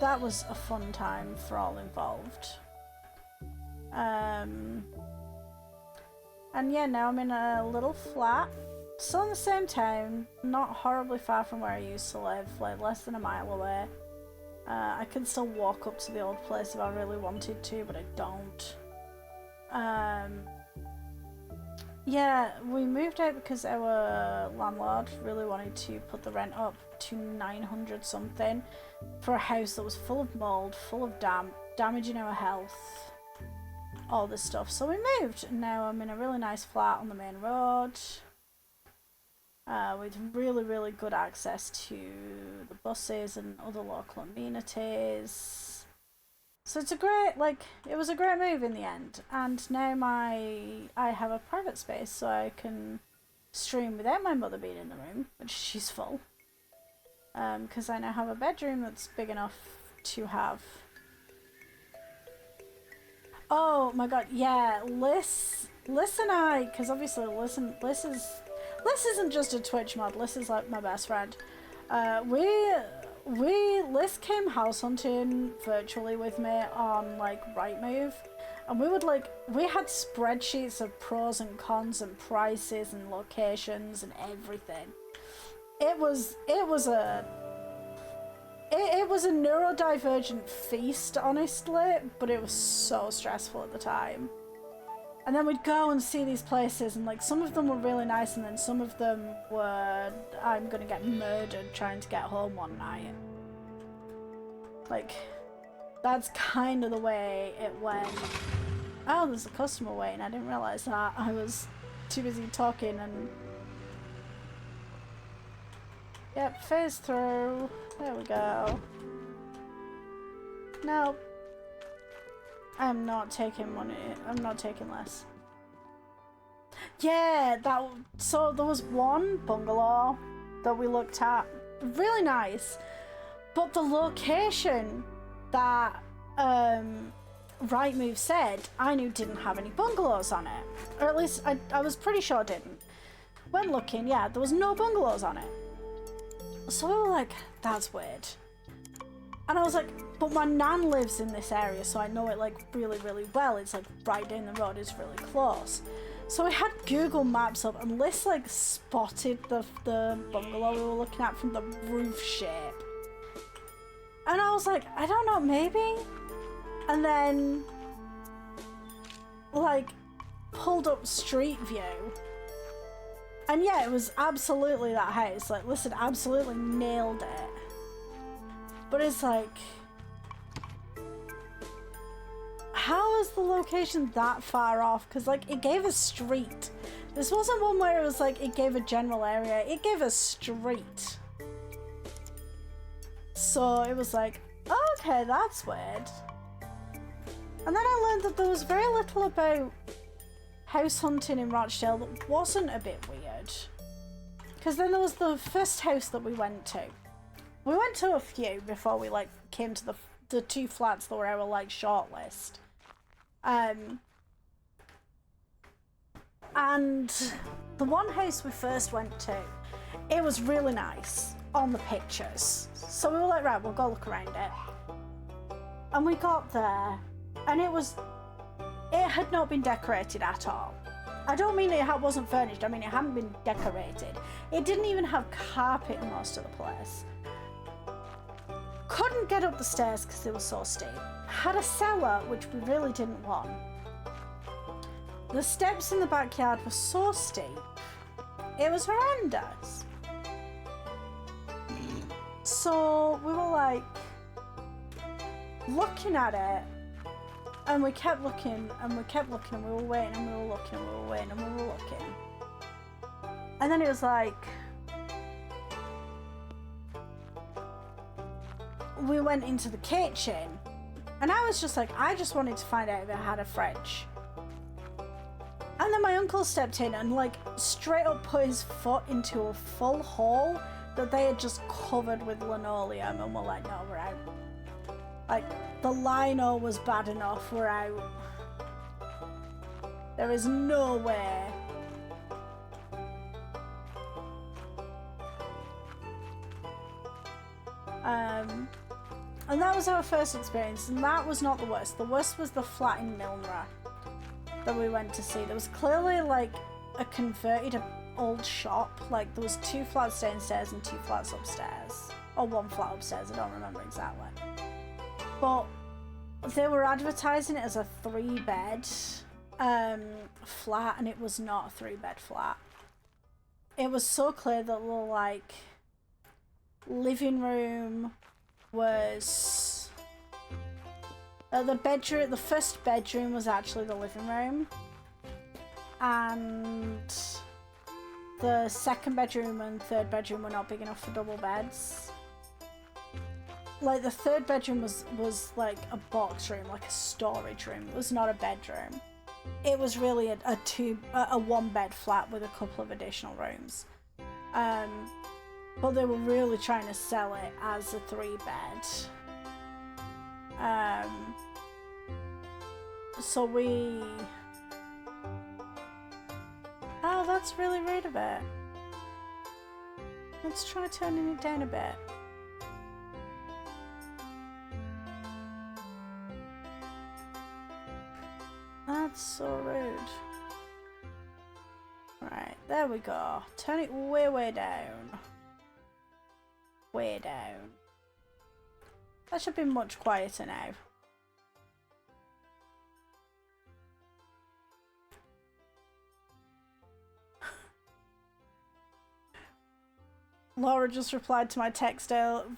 that was a fun time for all involved. And yeah, now I'm in a little flat still in the same town, not horribly far from where I used to live, like less than a mile away. I can still walk up to the old place if I really wanted to, but I don't. Yeah, we moved out because our landlord really wanted to put the rent up to 900 something for a house that was full of mold, full of damp, damaging our health, all this stuff. So we moved, and now I'm in a really nice flat on the main road with really good access to the buses and other local amenities. So it's a great, it was a great move in the end. And now I have a private space so I can stream without my mother being in the room, which she's full. Because I now have a bedroom that's big enough to have... Oh my god, yeah, Liz and I, because obviously Liz isn't just a Twitch mod, Liz is like my best friend. Liz came house hunting virtually with me on Rightmove, and we had spreadsheets of pros and cons and prices and locations and everything. It was a neurodivergent feast, honestly, but it was so stressful at the time. And then we'd go and see these places, and some of them were really nice, and then some of them were, I'm gonna get murdered trying to get home one night. That's kind of the way it went. Oh, there's a customer waiting. I didn't realise that. I was too busy talking and... Yep, phase through. There we go. No. I'm not taking money. I'm not taking less. Yeah, so there was one bungalow that we looked at. Really nice. But the location that Rightmove said I knew didn't have any bungalows on it. Or at least I was pretty sure it didn't. When looking, yeah, there was no bungalows on it. So we were like, that's weird. And I was like, but my nan lives in this area, so I know it really well. It's right down the road, it's really close. So we had Google Maps up, and Liz spotted the bungalow we were looking at from the roof shape. And I was like, I don't know, maybe? And then, pulled up Street View. And yeah, it was absolutely that house. Listen, absolutely nailed it. But it's how is the location that far off? Because, it gave a street. This wasn't one where it was it gave a general area. It gave a street. So it was oh, okay, that's weird. And then I learned that there was very little about house hunting in Rochdale that wasn't a bit weird. Because then there was the first house that we went to. We went to a few before we came to the two flats that were our shortlist. And the one house we first went to, it was really nice on the pictures. So we were like, right, we'll go look around it. And we got there, and it had not been decorated at all. I don't mean it wasn't furnished, I mean it hadn't been decorated. It didn't even have carpet in most of the place. Couldn't get up the stairs because they were so steep. Had a cellar, which we really didn't want. The steps in the backyard were so steep. It was horrendous. So we were looking at it, and we kept looking, and we kept looking, and we were waiting, and we were looking, and we were waiting, and we were looking. And then it was we went into the kitchen, and I was just I just wanted to find out if it had a fridge. And then my uncle stepped in and straight up put his foot into a full hole that they had just covered with linoleum, and we're like, no, we're out. The lino was bad enough, we're out. There is no way. And that was our first experience, and that was not the worst. The worst was the flat in Milnra that we went to see. There was clearly a converted old shop. Like there was 2 flats downstairs and 2 flats upstairs, or 1 flat upstairs. I don't remember exactly. But they were advertising it as a 3-bed flat, and it was not a 3-bed flat. It was so clear that the like living room was the bedroom. The first bedroom was actually the living room, and the second bedroom and third bedroom were not big enough for double beds. Like the third bedroom was like a box room, like a storage room. It was not a bedroom. It was really a 1-bed flat with a couple of additional rooms. But they were really trying to sell it as a 3-bed. So we... Oh, that's really rude of it. Let's try turning it down a bit. That's so rude. Right, there we go. Turn it way, way down. Way down. That should be much quieter now. Laura just replied to my text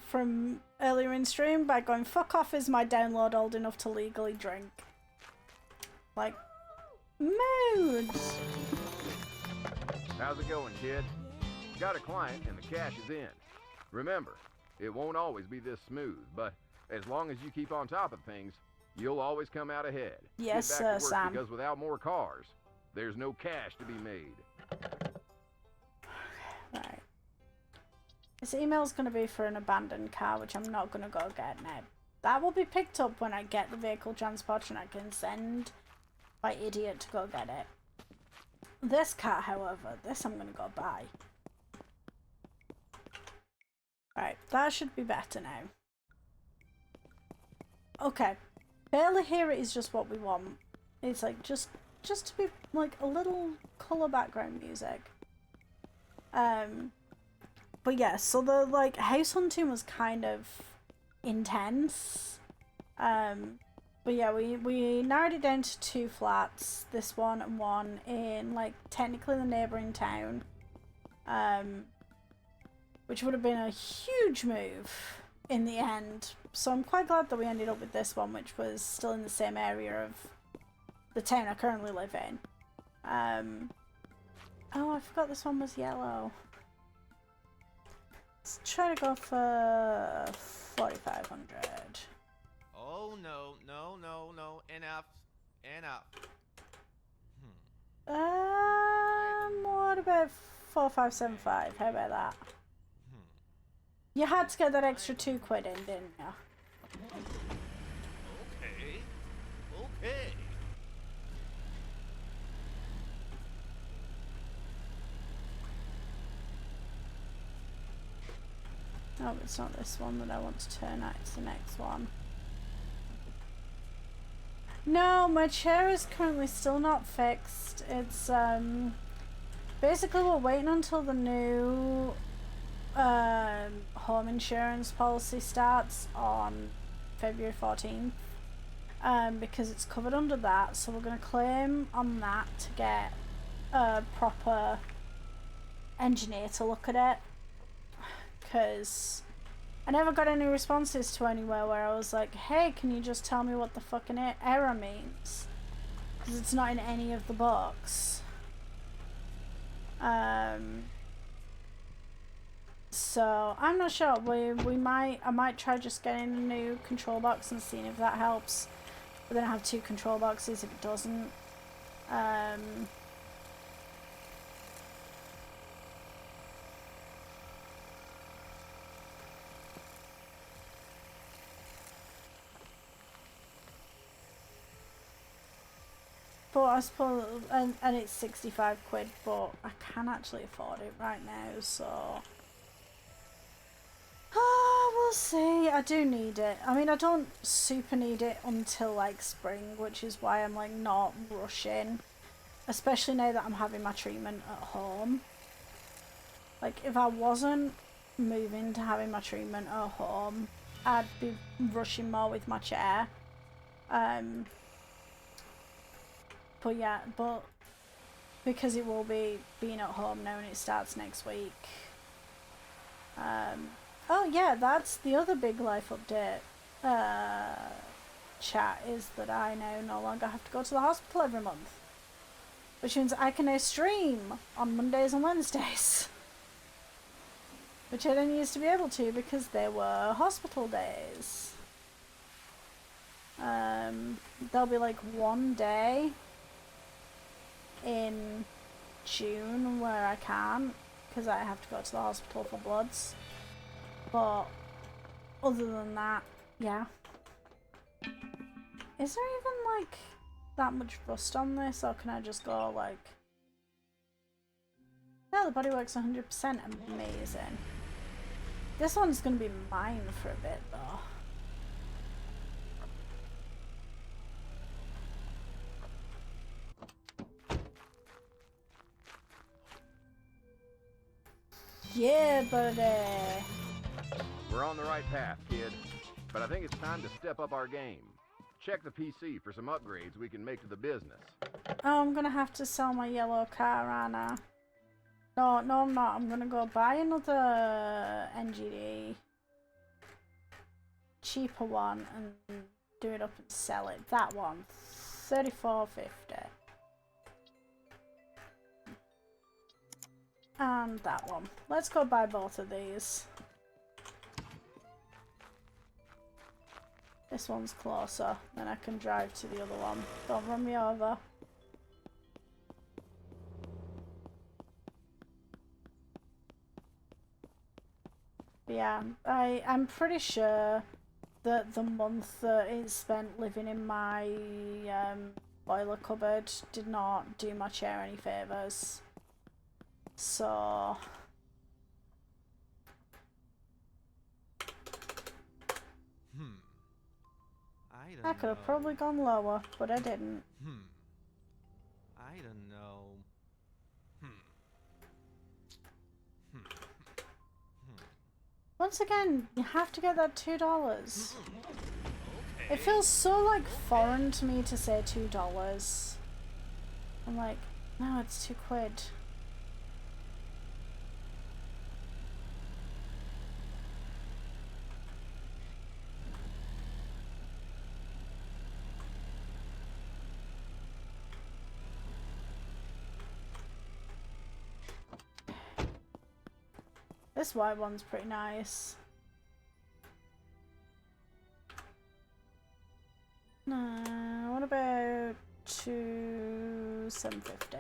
from earlier in stream by going, "Fuck off, is my download old enough to legally drink?" Like, moods. How's it going, kid? Got a client and the cash is in. Remember, it won't always be this smooth, but as long as you keep on top of things, you'll always come out ahead. Yes, Get back to work, Sam. because without more cars, there's no cash to be made. Right. This email's going to be for an abandoned car, which I'm not going to go get now. That will be picked up when I get the vehicle transporter and I can send my idiot to go get it. This car, however, this I'm going to go buy. Right, that should be better now. Okay. Barely Hear It is just what we want. It's like just to be like a little colour background music. But yeah, so the like house hunting was kind of intense. But yeah, we narrowed it down to 2 flats, this one and one in like technically the neighbouring town. Which would have been a huge move in the end. So I'm quite glad that we ended up with this one, which was still in the same area of the town I currently live in. Oh, I forgot this one was yellow. Let's try to go for 4,500. Oh no, enough. What about 4,575? How about that? You had to get that extra £2 in, didn't you? Okay. No, it's not this one that I want to turn at, it's the next one. No, my chair is currently still not fixed. It's, basically we're waiting until the new home insurance policy starts on February 14th. Because it's covered under that, so we're going to claim on that to get a proper engineer to look at it. Because I never got any responses to anywhere where I was like, hey, can you just tell me what the fucking error means? Because it's not in any of the books. So I'm not sure. I might try just getting a new control box and seeing if that helps. But then I have 2 control boxes if it doesn't. But I suppose, and it's 65 quid, but I can actually afford it right now, so... we'll see. I do need it. I mean, I don't super need it until like spring, which is why I'm like not rushing. Especially now that I'm having my treatment at home. Like, if I wasn't moving to having my treatment at home, I'd be rushing more with my chair. But yeah, but because it will be being at home now and it starts next week. Oh yeah, that's the other big life update chat, is that I now no longer have to go to the hospital every month. Which means I can now stream on Mondays and Wednesdays. Which I didn't used to be able to because they were hospital days. There'll be like one day in June where I can't because I have to go to the hospital for bloods. But other than that, yeah. Is there even like that much rust on this, or can I just go like... Yeah, the body works 100%, amazing. This one's gonna be mine for a bit though. Yeah, buddy. We're on the right path, kid. But I think it's time to step up our game. Check the PC for some upgrades we can make to the business. Oh, I'm gonna have to sell my yellow car, aren't I? No, I'm not. I'm gonna go buy another NGD. Cheaper one and do it up and sell it. That one. $34.50. And that one. Let's go buy both of these. This one's closer, then I can drive to the other one. Don't run me over. But yeah, I'm pretty sure that the month that is spent living in my boiler cupboard did not do my chair any favours. So... I could have probably gone lower, but I didn't. I don't know. Once again, you have to get that $2. Okay. It feels so like foreign to me to say $2. I'm like, no, it's £2. This white one's pretty nice. What about $750?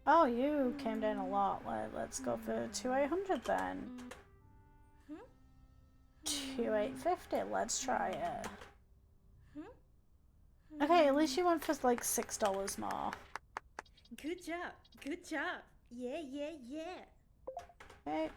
Oh, you came down a lot. Let's go for $2,800 then. $2,850. Let's try it. Okay, at least you went for like $6 more. Good job. Good job. Yeah. Okay.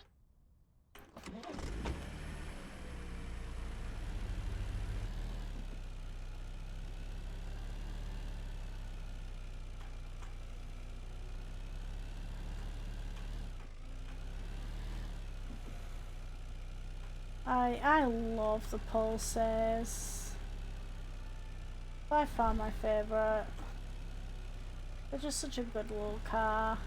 I love the Pulsars. By far my favourite. They're just such a good little car.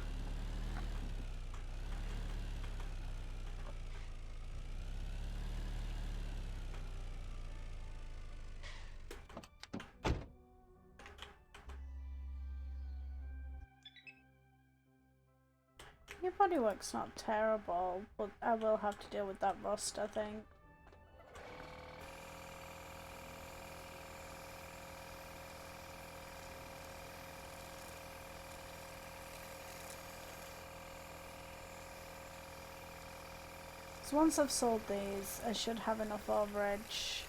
Your bodywork's not terrible, but I will have to deal with that rust, I think. So once I've sold these, I should have enough overage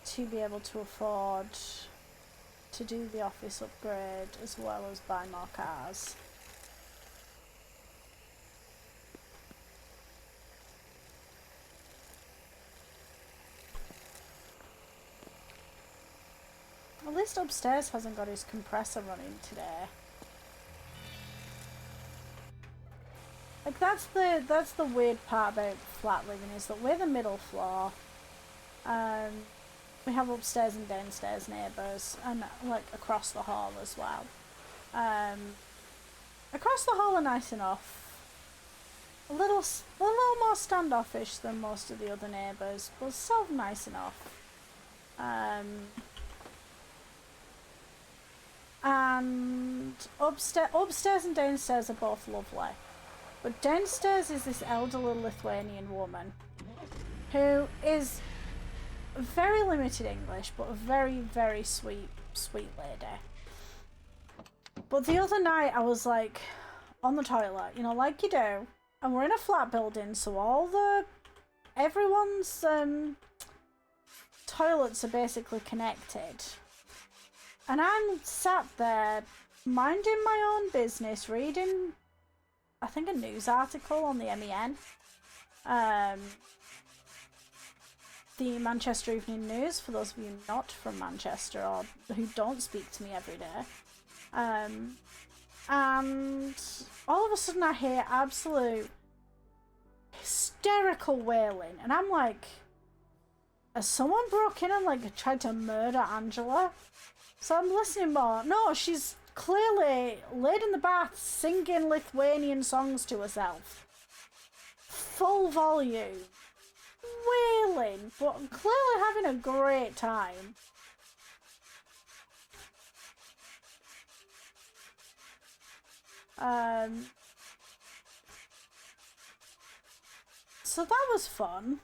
to be able to afford to do the office upgrade as well as buy more cars. At least upstairs hasn't got his compressor running today. Like that's the weird part about flat living is that we're the middle floor. We have upstairs and downstairs neighbours, and like across the hall as well. Across the hall are nice enough. A little more standoffish than most of the other neighbours, but still nice enough. And upstairs and downstairs are both lovely. But downstairs is this elderly Lithuanian woman who is very limited English, but a very, very sweet lady. But the other night I was like on the toilet, you know, like you do, and we're in a flat building, so everyone's toilets are basically connected. And I'm sat there minding my own business, reading, I think, a news article on the MEN. The Manchester Evening News, for those of you not from Manchester or who don't speak to me every day. And all of a sudden I hear absolute hysterical wailing. And I'm like, has someone broken in and like tried to murder Angela? So I'm listening more. No, she's clearly laid in the bath singing Lithuanian songs to herself. Full volume. Wailing, but clearly having a great time. So that was fun.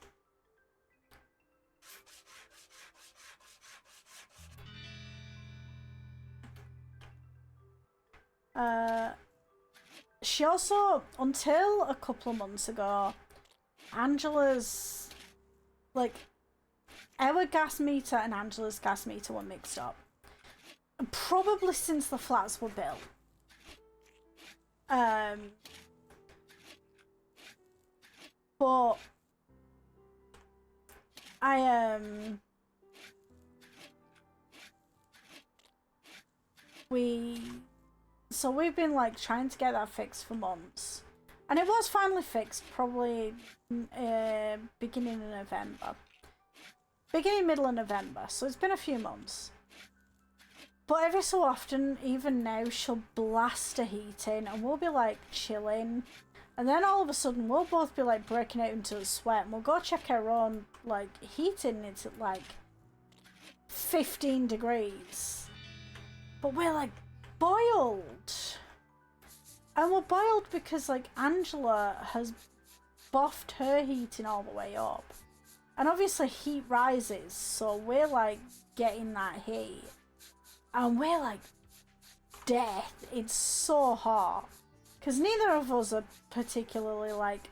She also, until a couple of months ago, Angela's, like, our gas meter and Angela's gas meter were mixed up. And probably since the flats were built. But so we've been like trying to get that fixed for months, and it was finally fixed probably beginning middle of November, so it's been a few months. But every so often, even now, she'll blast a heat in and we'll be like chilling, and then all of a sudden we'll both be like breaking out into a sweat, and we'll go check our own like heating. It's at like 15 degrees, but we're like boiled. And we're boiled because like Angela has buffed her heating all the way up, and obviously heat rises, so we're like getting that heat, and we're like death. It's so hot because neither of us are particularly like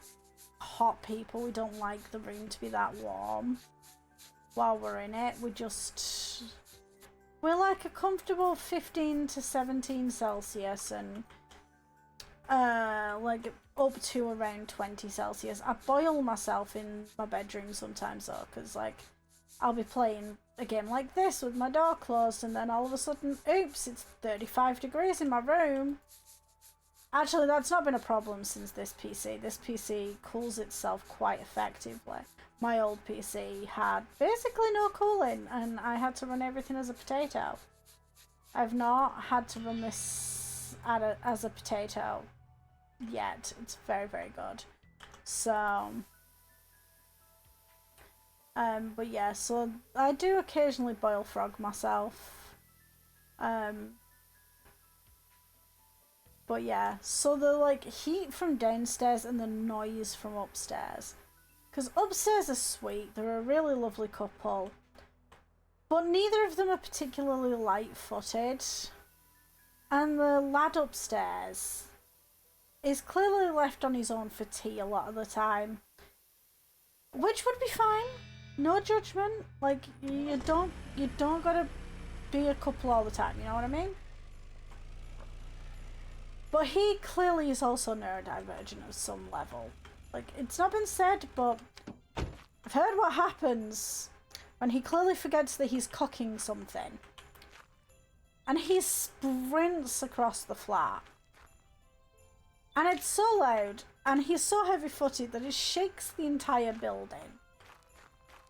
hot people. We don't like the room to be that warm while we're in it. We're like a comfortable 15 to 17 Celsius, and like up to around 20 Celsius. I boil myself in my bedroom sometimes though, because like I'll be playing a game like this with my door closed, and then all of a sudden, oops, it's 35 degrees in my room. Actually, that's not been a problem since this PC. This PC cools itself quite effectively. My old PC had basically no cooling, and I had to run everything as a potato. I've not had to run this as a potato yet. It's very, very good. So, but yeah, so I do occasionally boil frog myself. But yeah, so the like heat from downstairs and the noise from upstairs. Because upstairs are sweet, they're a really lovely couple, but neither of them are particularly light-footed. And the lad upstairs is clearly left on his own for tea a lot of the time, which would be fine. No judgment. Like, you don't gotta be a couple all the time, you know what I mean? But he clearly is also neurodivergent at some level. Like, it's not been said, but I've heard what happens when he clearly forgets that he's cooking something. And he sprints across the flat. And it's so loud, and he's so heavy-footed that it shakes the entire building.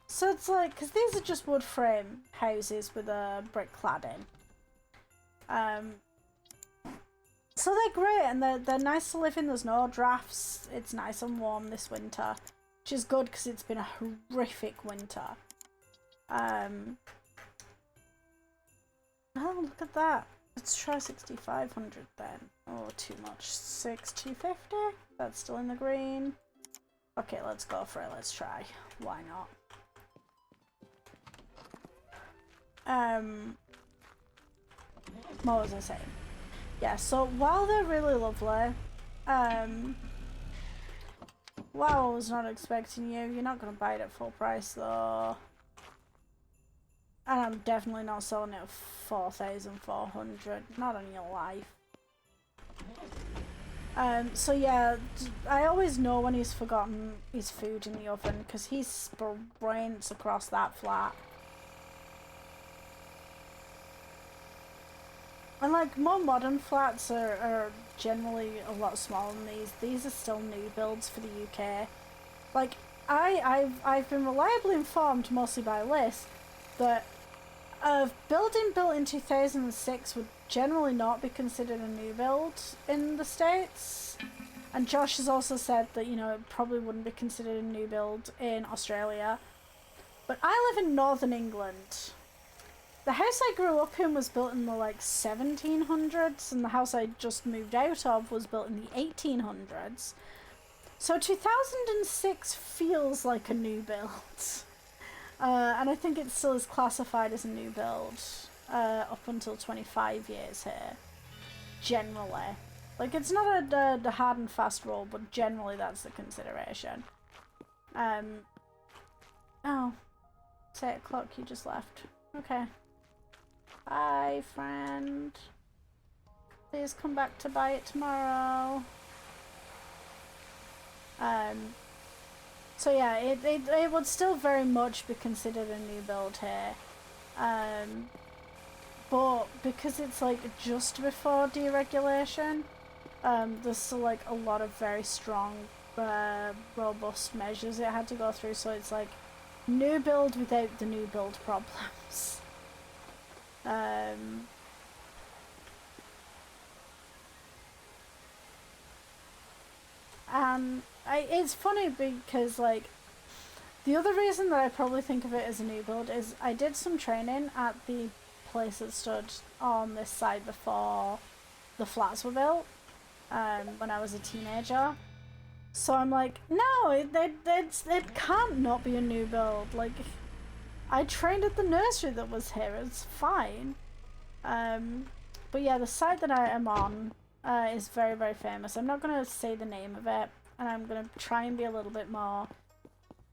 So it's like, because these are just wood frame houses with a brick cladding. So they're great, and they're nice to live in. There's no drafts. It's nice and warm this winter, which is good because it's been a horrific winter. Oh, look at that. Let's try 6,500 then. Oh, too much. 6,250. That's still in the green. Okay, let's go for it. Let's try. Why not? What was I saying? Yeah, so while they're really lovely, wow, I was not expecting you. You're not going to buy it at full price though. And I'm definitely not selling it at 4,400. Not on your life. So yeah, I always know when he's forgotten his food in the oven because he sprints across that flat. And like more modern flats are generally a lot smaller than these. These are still new builds for the UK. Like I've been reliably informed, mostly by Liz, that a building built in 2006 would generally not be considered a new build in the States. And Josh has also said that, you know, it probably wouldn't be considered a new build in Australia. But I live in northern England. The house I grew up in was built in the like 1700s, and the house I just moved out of was built in the 1800s. So 2006 feels like a new build. And I think it still is classified as a new build up until 25 years here, generally. Like, it's not a hard and fast rule, but generally that's the consideration. Oh, it's 8 o'clock, you just left. Okay. Bye, friend. Please come back to buy it tomorrow. So yeah, it would still very much be considered a new build here. But because it's like just before deregulation, there's still like a lot of very strong, robust measures it had to go through, so it's like new build without the new build problems. It's funny because like the other reason that I probably think of it as a new build is I did some training at the place that stood on this side before the flats were built when I was a teenager. So I'm like, no, it can't not be a new build. Like, I trained at the nursery that was here. It's fine. But yeah, the site that I am on is very, very famous. I'm not going to say the name of it, and I'm going to try and be a little bit more,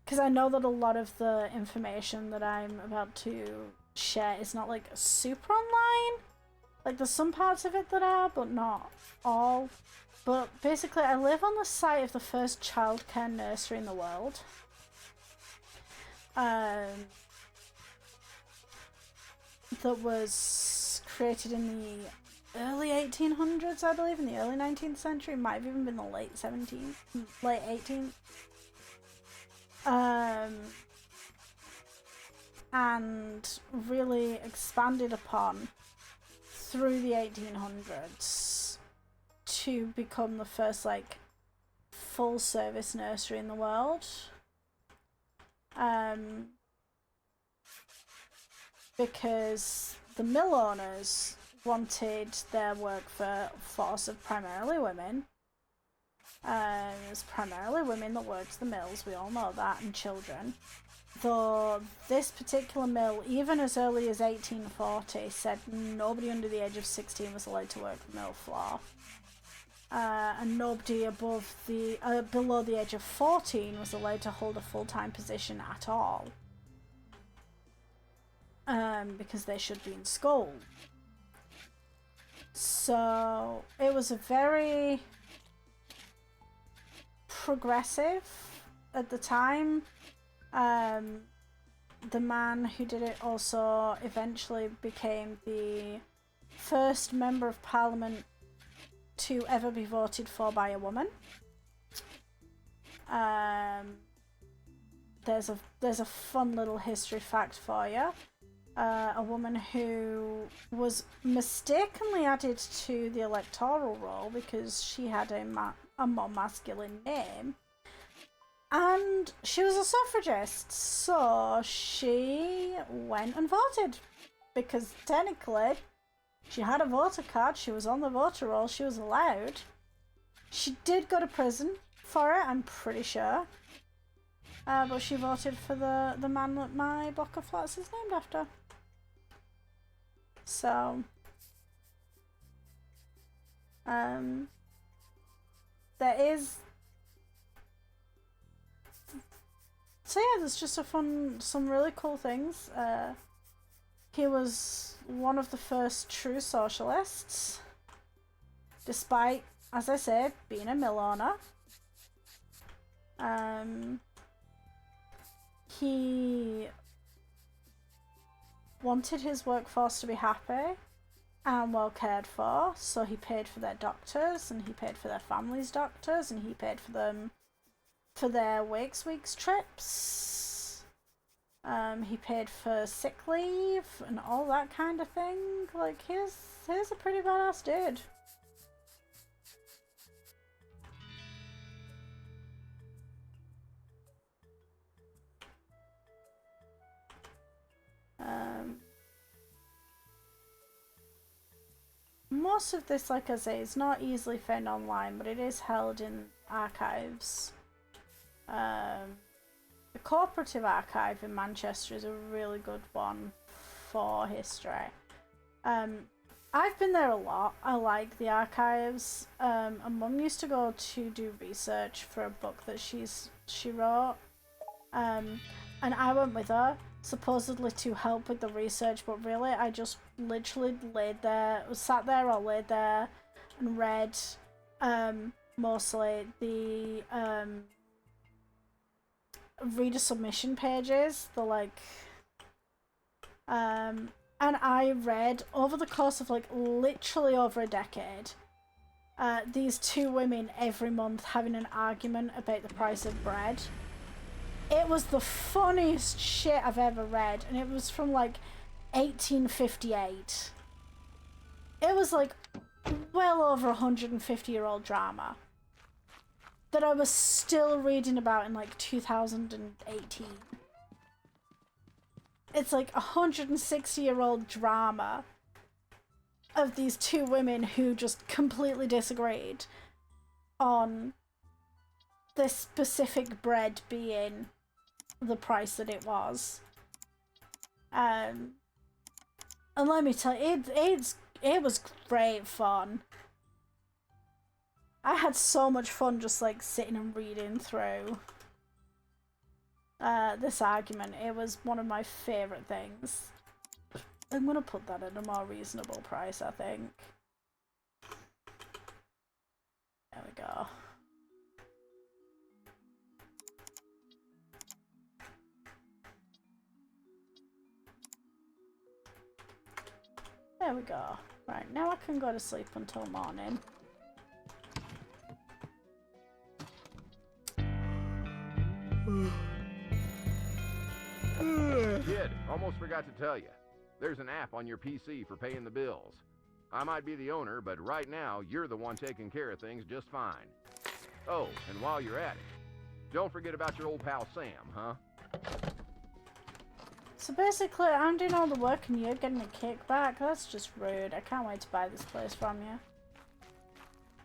because I know that a lot of the information that I'm about to share is not like super online. Like, there's some parts of it that are, but not all. But basically, I live on the site of the first childcare nursery in the world. That was created in the early 1800s, I believe, in the early 19th century. It might have even been the late 17th, late 18th. And really expanded upon through the 1800s to become the first like full service nursery in the world. Because the mill owners wanted their workforce of primarily women. It was primarily women that worked the mills, we all know that, and children. Though this particular mill, even as early as 1840, said nobody under the age of 16 was allowed to work the mill floor. And nobody above below the age of 14 was allowed to hold a full-time position at all. Because they should be in school. So it was a very progressive at the time. The man who did it also eventually became the first member of parliament to ever be voted for by a woman. There's a fun little history fact for you. A woman who was mistakenly added to the electoral roll because she had a more masculine name. And she was a suffragist, so she went and voted. Because technically, she had a voter card, she was on the voter roll, she was allowed. She did go to prison for it, I'm pretty sure. But she voted for the man that my block of flats is named after. So, there is... So yeah, there's just some really cool things. He was one of the first true socialists, despite, as I said, being a mill owner. He wanted his workforce to be happy and well cared for, so he paid for their doctors, and he paid for their families' doctors, and he paid for them for their weeks trips. He paid for sick leave and all that kind of thing. Like, he's a pretty badass dude. Most of this, like I say, is not easily found online, but it is held in archives. The Cooperative Archive in Manchester is a really good one for history. I've been there a lot. I like the archives. And Mum used to go to do research for a book that she wrote. And I went with her, supposedly to help with the research, but really I just literally sat there or laid there and read mostly the reader submission pages, and I read over the course of literally over a decade these two women every month having an argument about the price of bread. It was the funniest shit I've ever read, and it was from 1858. It was well over 150-year-old drama that I was still reading about in 2018. It's 160-year-old drama of these two women who just completely disagreed on this specific bread being the price that it was. And let me tell you, it was great fun. I had so much fun just sitting and reading through this argument. It was one of my favourite things. I'm gonna put that at a more reasonable price, I think. There we go. There we go. Right, now I can go to sleep until morning. Kid, almost forgot to tell you. There's an app on your PC for paying the bills. I might be the owner, but right now, you're the one taking care of things just fine. Oh, and while you're at it, don't forget about your old pal Sam, huh? So basically, I'm doing all the work and you're getting a kickback. That's just rude. I can't wait to buy this place from you.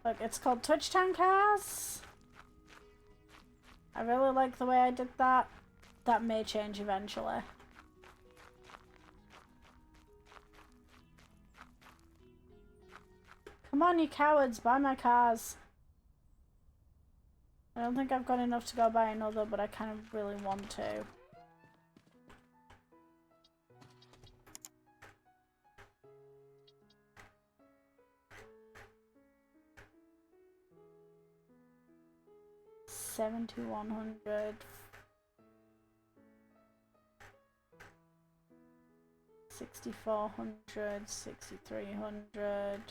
Look, it's called Touchtown Cars. I really like the way I did that. That may change eventually. Come on, you cowards, buy my cars. I don't think I've got enough to go buy another, but I kind of really want to. $7,100. 6,400, 6,300,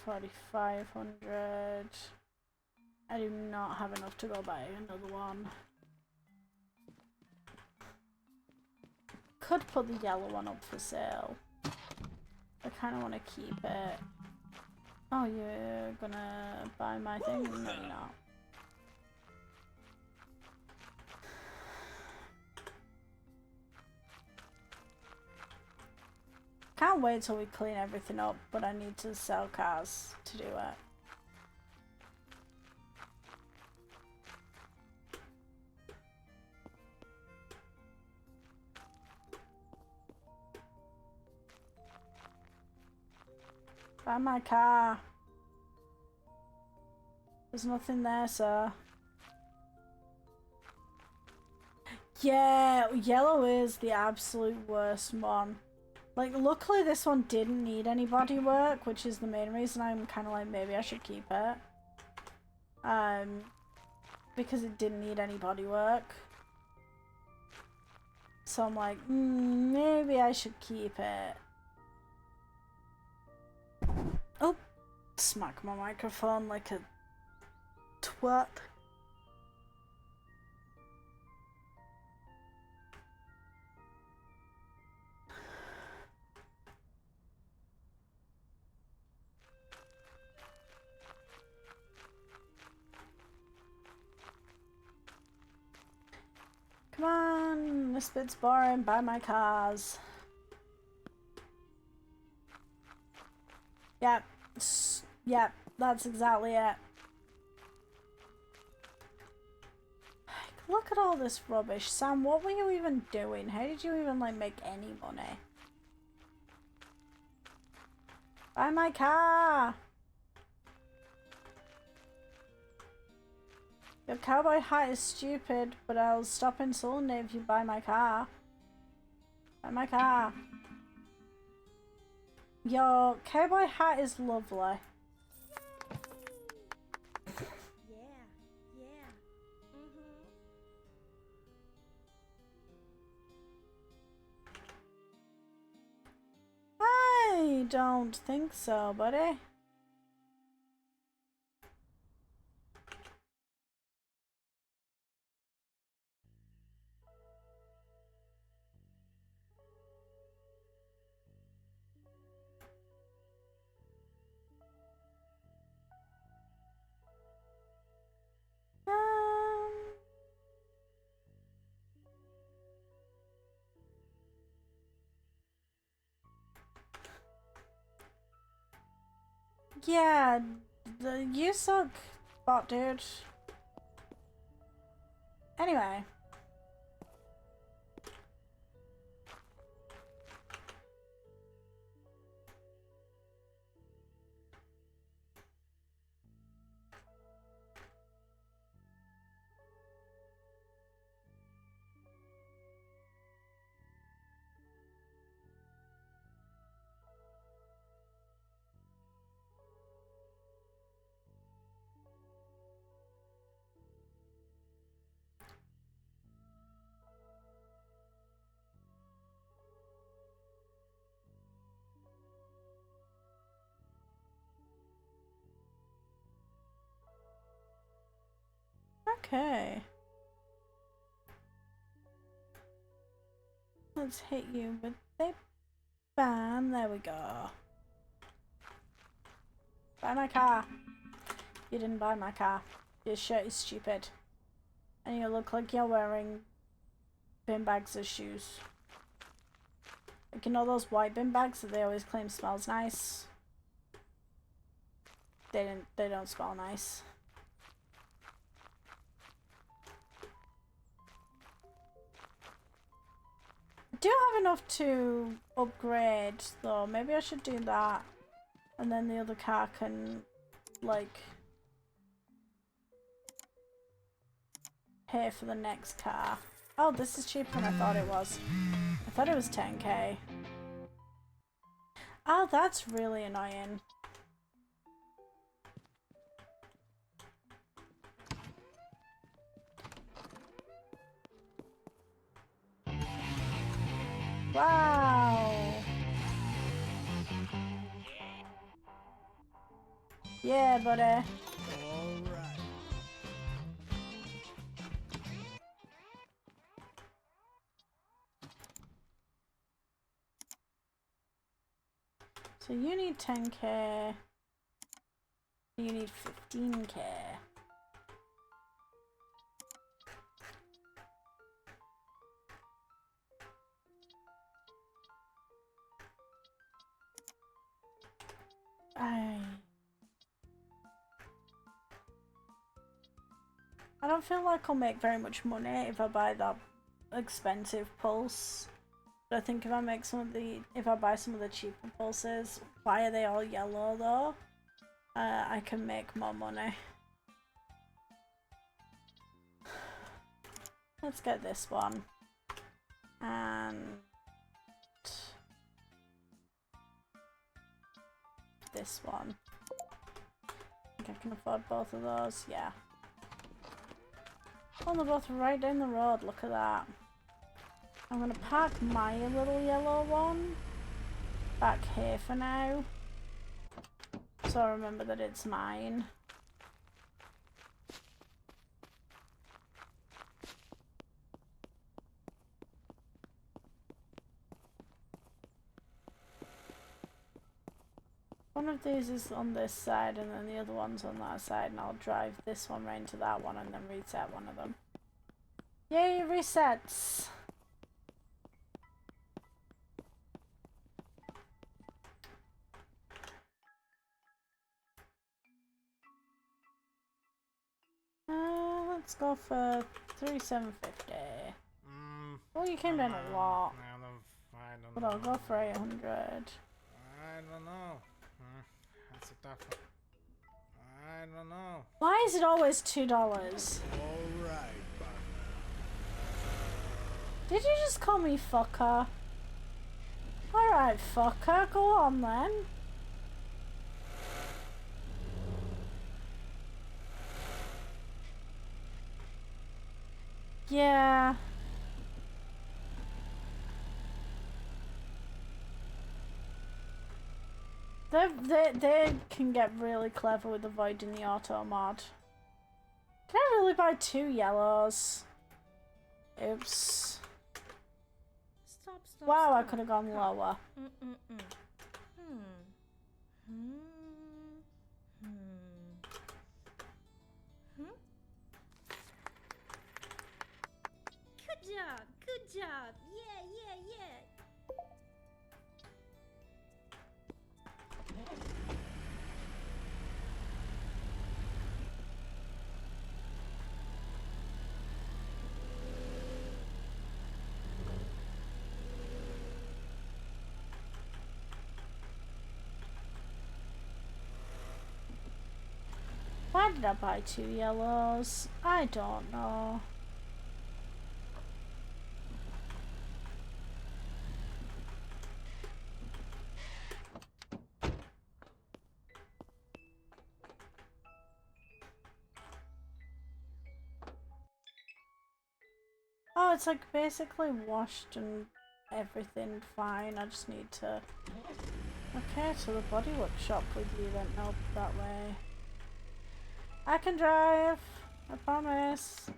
4,500. I do not have enough to go buy another one. Could put the yellow one up for sale. I kind of want to keep it. Oh, you're gonna buy my thing? No, you're not. Can't wait till we clean everything up, but I need to sell cars to do it. Buy my car. There's nothing there, sir. Yeah, yellow is the absolute worst one. Like, luckily this one didn't need any body work, which is the main reason I'm kind of like, maybe I should keep it. Because it didn't need any body work. So I'm like, maybe I should keep it. Oh, smack my microphone like a twat. Come on, this bit's boring. Buy my cars. Yep. Yep, that's exactly it. Look at all this rubbish. Sam, what were you even doing? How did you even, like, make any money? Buy my car! Your cowboy hat is stupid, but I'll stop insulting it if you buy my car. Buy my car. Your cowboy hat is lovely. Yeah, yeah. I don't think so, buddy. Yeah, you suck, bot dude. Anyway. Okay. Let's hit you with a bam. There we go. Buy my car. You didn't buy my car. Your shirt is stupid. And you look like you're wearing bin bags as shoes. Like, you know those white bin bags that they always claim smells nice? They don't smell nice. I do have enough to upgrade though. Maybe I should do that. And then the other car can, like, pay for the next car. Oh, this is cheaper than I thought it was. I thought it was 10k. Oh, that's really annoying. Wow. Yeah, buddy. Alright. So you need 10k. You need 15k. I don't feel like I'll make very much money if I buy that expensive pulse. But I think if I make if I buy some of the cheaper pulses, why are they all yellow though? I can make more money. Let's get this one. And this one. I think I can afford both of those, yeah. Oh, they're both right down the road, look at that. I'm gonna park my little yellow one back here for now. So I remember that it's mine. One of these is on this side and then the other one's on that side, and I'll drive this one round to that one and then reset one of them. Yay, resets! Let's go for 3,750. Oh, you came down a lot. I don't But know. I'll go for 800. I don't know. That's a tough one. I don't know. Why is it always $2? Alright, partner. Did you just call me fucker? Alright, fucker, go on then. Yeah. They can get really clever with avoiding the auto mod. Can I really buy 2 yellows? Oops. Stop, stop, Wow, I stop. could have gone lower. Good job, good job. Yeah, yeah, yeah. Why did I buy 2 yellows? I don't know. Oh, it's like basically washed and everything fine. I just need to... Okay, so the body workshop with you went up that way. I can drive, I promise.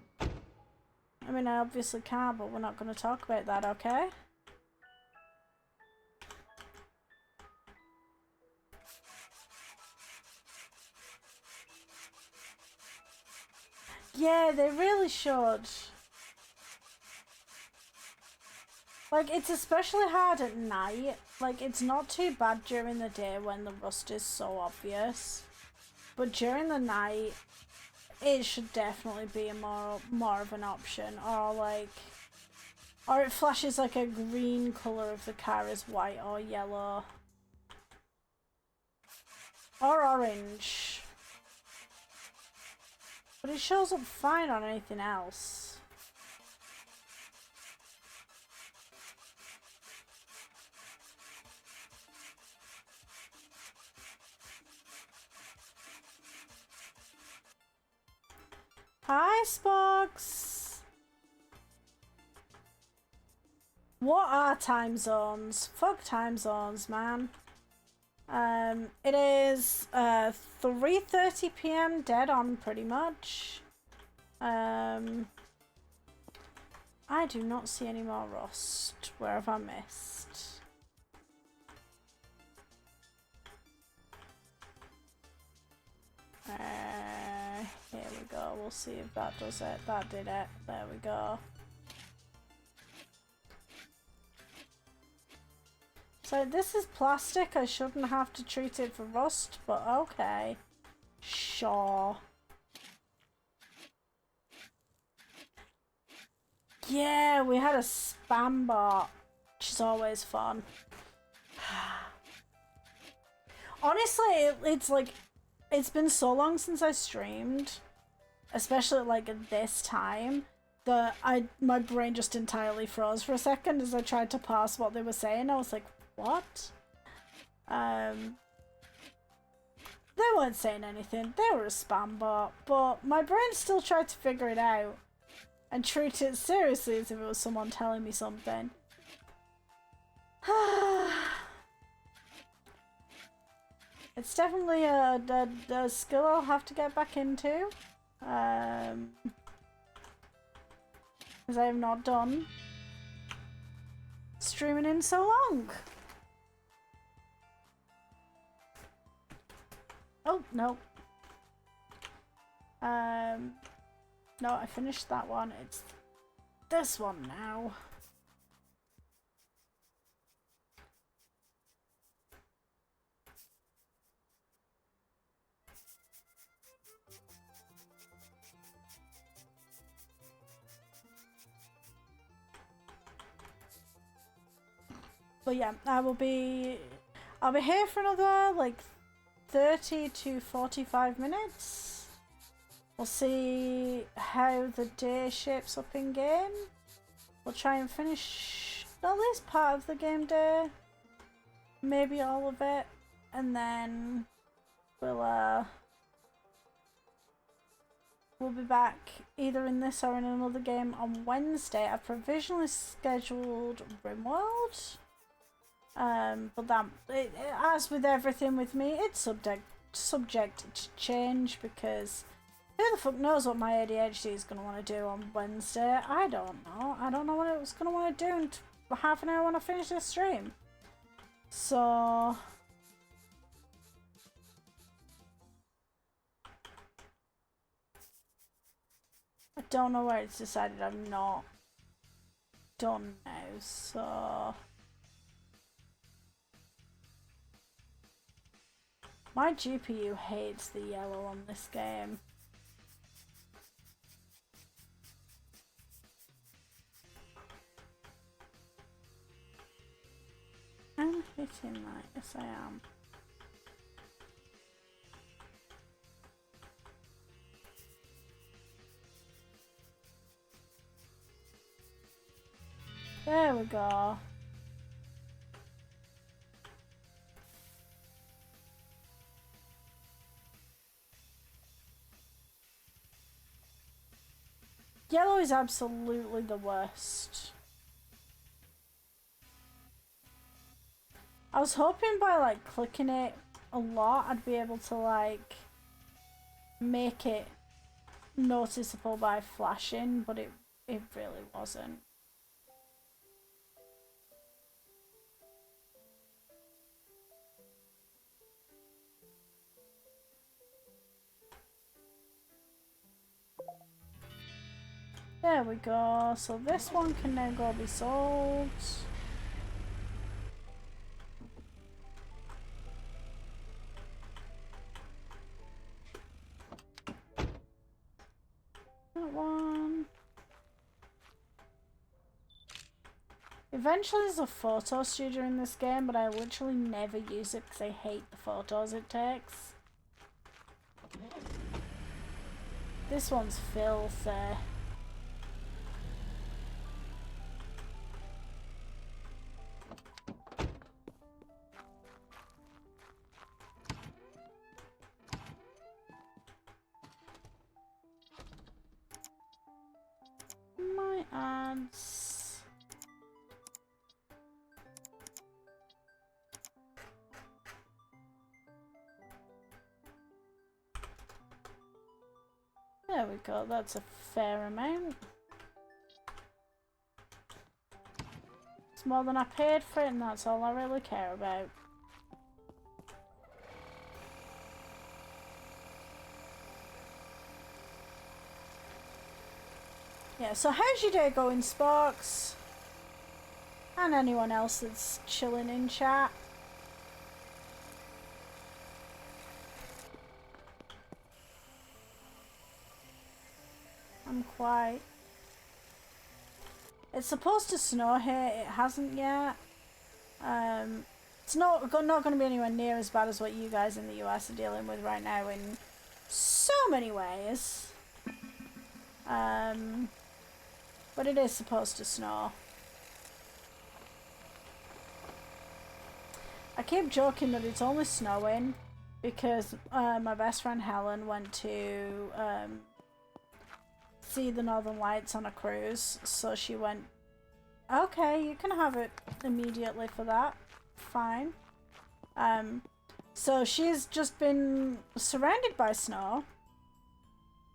I mean, I obviously can't, but we're not going to talk about that, okay? Yeah, they really should. Like, it's especially hard at night. Like, it's not too bad during the day when the rust is so obvious. But during the night, it should definitely be a more of an option. Or, like... Or it flashes, like, a green colour if the car is white or yellow. Or orange. But it shows up fine on anything else. Hi, Spogs! What are time zones? Fuck time zones, man. It is 3:30 p.m. dead on pretty much. I do not see any more rust. Where have I missed? Here we go. We'll see if that does it. That did it. There we go. So this is plastic. I shouldn't have to treat it for rust, but okay. Sure. Yeah, we had a spam bot, which is always fun. Honestly, it's like, it's been so long since I streamed, especially like at this time, that my brain just entirely froze for a second as I tried to parse what they were saying. I was like, what? They weren't saying anything. They were a spam bot, but my brain still tried to figure it out and treat it seriously as if it was someone telling me something. It's definitely a skill I'll have to get back into. Because I have not done streaming in so long. Oh, no. No, I finished that one. It's this one now. But yeah, I'll be here for another like 30 to 45 minutes. We'll see how the day shapes up in game. We'll try and finish at least part of the game day, maybe all of it, and then we'll be back either in this or in another game on Wednesday. I've provisionally scheduled RimWorld. But that, as with everything with me, it's subject to change, because who the fuck knows what my ADHD is going to want to do on Wednesday? I don't know. I don't know what it was going to want to do in half an hour when I finish this stream. So I don't know where it's decided I'm not done now, so my GPU hates the yellow on this game. I'm hitting that, yes I am. There we go. Yellow is absolutely the worst. I was hoping by like clicking it a lot I'd be able to like make it noticeable by flashing, but it really wasn't. There we go, so this one can now go be sold. That one. Eventually there's a photo studio in this game, but I literally never use it because I hate the photos it takes. This one's filthy. My ads. There we go, that's a fair amount. It's more than I paid for it, and that's all I really care about. Yeah, so how's your day going, Sparks? And anyone else that's chilling in chat? I'm quite... It's supposed to snow here, it hasn't yet. It's not going to be anywhere near as bad as what you guys in the US are dealing with right now in so many ways. But it is supposed to snow. I keep joking that it's only snowing because my best friend Helen went to see the Northern Lights on a cruise, so she went, okay, you can have it immediately for that, fine. So she's just been surrounded by snow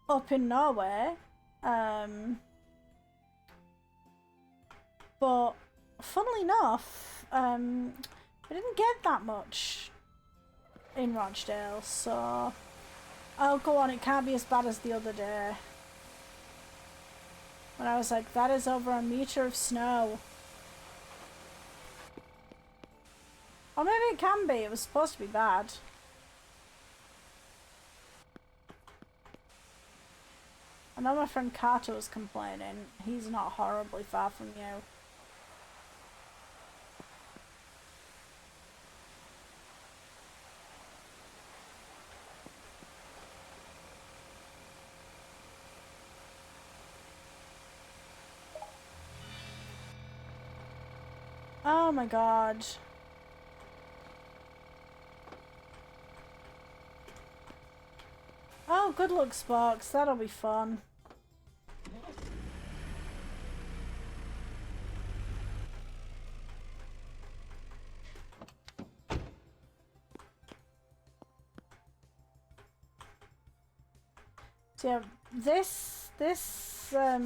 up in Norway, but funnily enough, we didn't get that much in Rochdale, so oh go on, it can't be as bad as the other day. When I was like, that is over a meter of snow. Or maybe it can be, it was supposed to be bad. I know my friend Carter was complaining. He's not horribly far from you. Oh my god. Oh, good luck, Sparks. That'll be fun. So yeah, this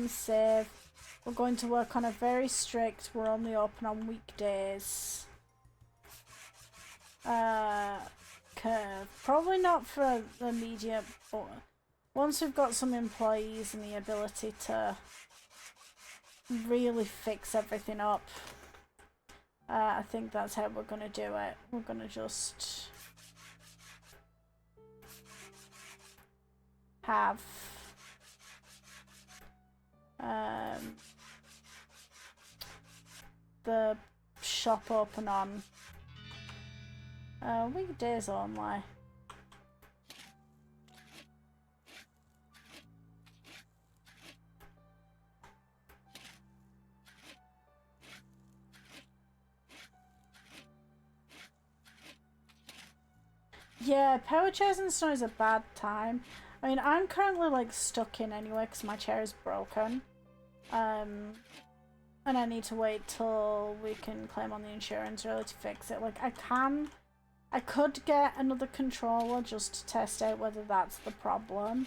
save, we're going to work on a very strict, we're only open on weekdays curve. Probably not for the immediate, but once we've got some employees and the ability to really fix everything up, I think that's how we're going to do it. We're going to just have the shop open on weekdays only. Yeah, power chairs and snow is a bad time. I mean, I'm currently like stuck in anyway because my chair is broken. And I need to wait till we can claim on the insurance really to fix it. Like I could get another controller just to test out whether that's the problem.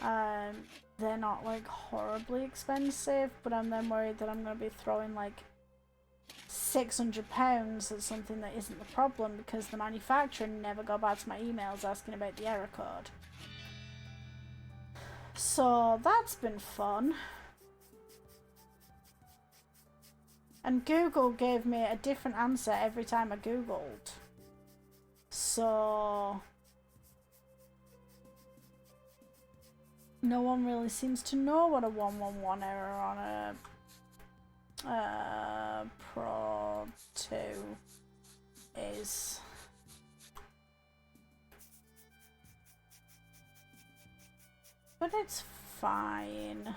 They're not like horribly expensive, but I'm then worried that I'm going to be throwing like £600 at something that isn't the problem because the manufacturer never got back to my emails asking about the error code. So that's been fun. And Google gave me a different answer every time I Googled. So no one really seems to know what a 111 error on a Pro 2 is. But it's fine.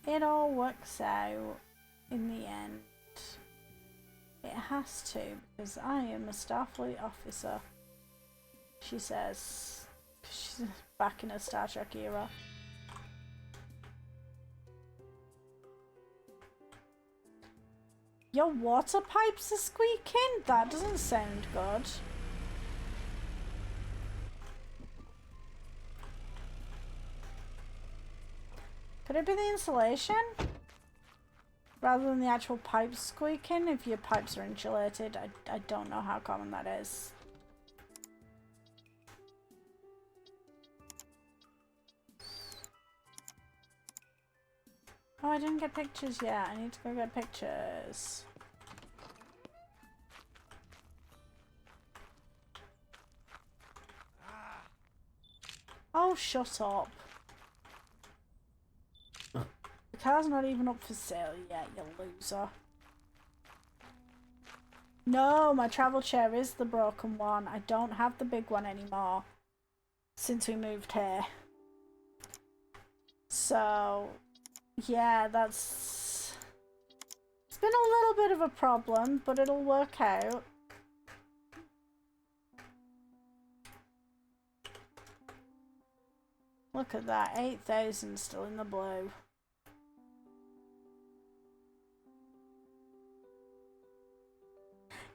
It all works out in the end. It has to, because I am a Starfleet officer, she says. She's back in a Star Trek era. Your water pipes are squeaking? That doesn't sound good. Could it be the insulation? Rather than the actual pipes squeaking, if your pipes are insulated. I don't know how common that is. Oh, I didn't get pictures yet. I need to go get pictures. Oh, shut up. The car's not even up for sale yet, you loser. No, my travel chair is the broken one. I don't have the big one anymore since we moved here. So, yeah, it's been a little bit of a problem, but it'll work out. Look at that, 8,000 still in the blue.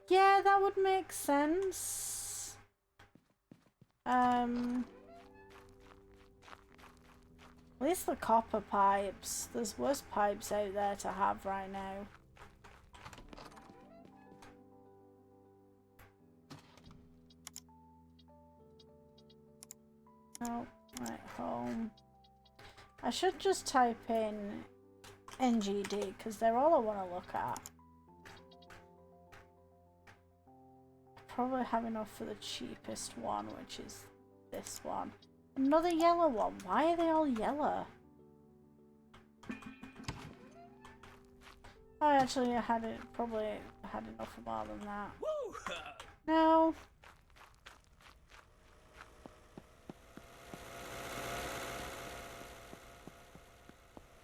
Yeah, that would make sense. At least the copper pipes. There's worse pipes out there to have right now. Oh, right, home. I should just type in NGD because they're all I want to look at. Probably have enough for the cheapest one, which is this one. Another yellow one. Why are they all yellow? I actually had it. Probably had enough for more than that. No.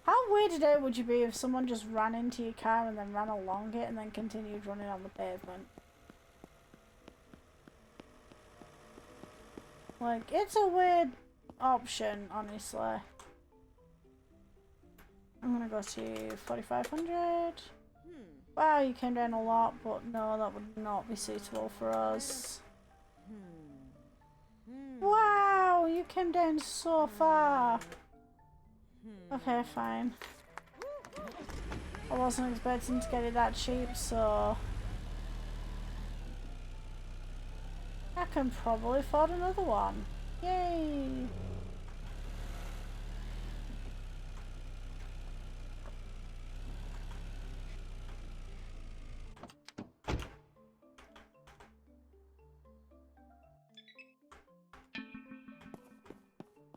How weirded out would you be if someone just ran into your car and then ran along it and then continued running on the pavement? Like, it's a weird option, honestly. I'm gonna go to 4,500. Wow, you came down a lot, but no, that would not be suitable for us. Wow, you came down so far. Okay, fine. I wasn't expecting to get it that cheap, so I can probably afford another one. Yay!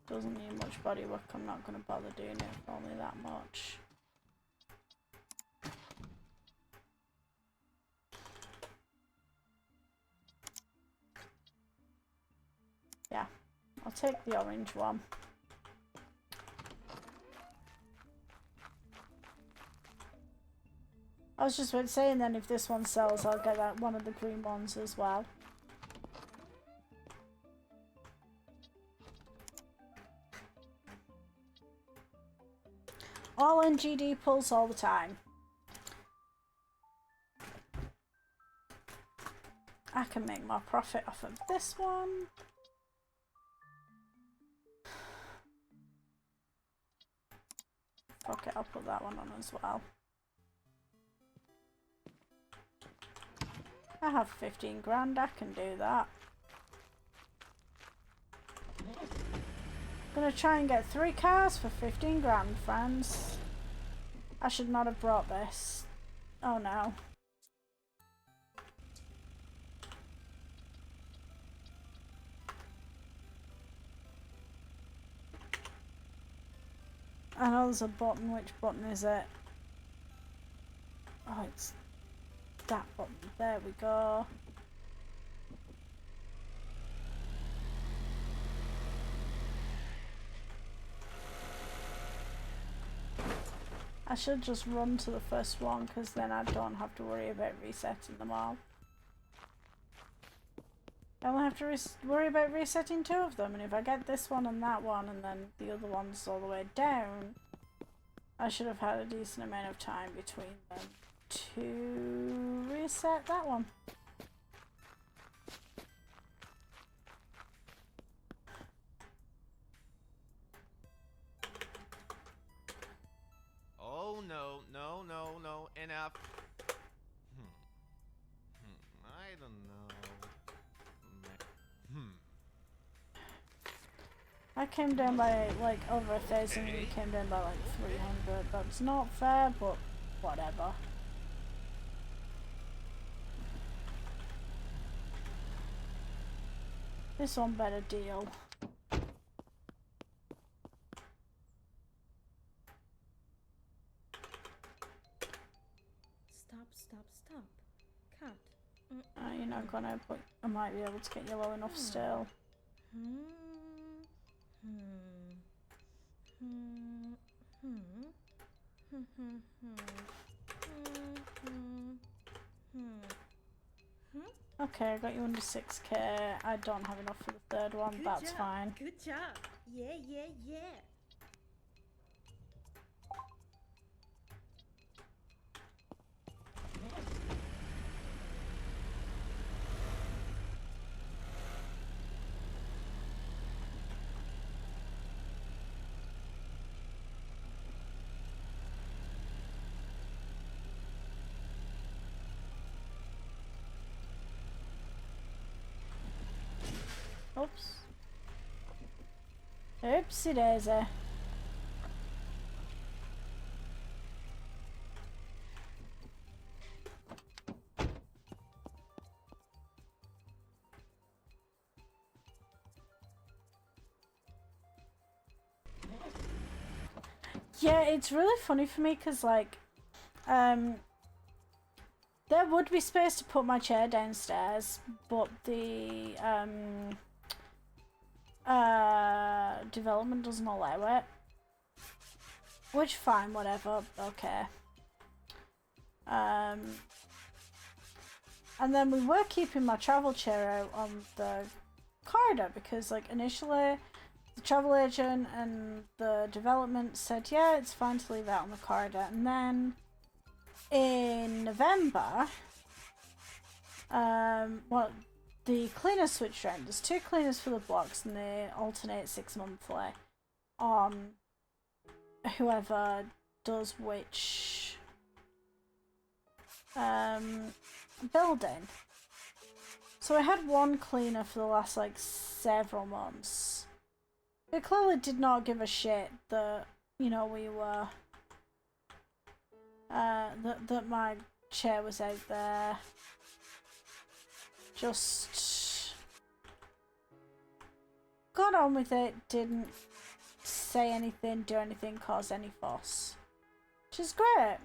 Doesn't need much body work. I'm not going to bother doing it for only that much. Yeah, I'll take the orange one. I was just saying then if this one sells, I'll get that one of the green ones as well. All NGD pulls all the time. I can make more profit off of this one. Fuck it, I'll put that one on as well. I have 15 grand, I can do that. Gonna try and get 3 cars for 15 grand, friends. I should not have brought this. Oh no. I know there's a button. Which button is it? Oh, it's that button. There we go. I should just run to the first one because then I don't have to worry about resetting them all. I only have to worry about resetting 2 of them, and if I get this one and that one and then the other one's all the way down, I should have had a decent amount of time between them. to reset that one. Oh no, no, no, no, enough. I don't know. I came down by like over 1,000, you came down by like 300. That's not fair, but whatever. This one better deal. Stop. Cut. You're not gonna, but I might be able to get you low enough still. Okay, I got you under 6k. I don't have enough for the third one. Good That's job. fine. Good job. Yeah. Oops. Oopsie daisy. Yeah, it's really funny for me because, like, there would be space to put my chair downstairs, but the development doesn't allow it. Which, fine, whatever, okay. And then we were keeping my travel chair out on the corridor because, like, initially the travel agent and the development said, yeah, it's fine to leave it out on the corridor. And then in November, well, the cleaners switched around. There's 2 cleaners for the blocks and they alternate 6 monthly on whoever does which building. So I had 1 cleaner for the last like several months. They clearly did not give a shit that, you know, we were that my chair was out there. Just got on with it, didn't say anything, do anything, cause any fuss. Which is great.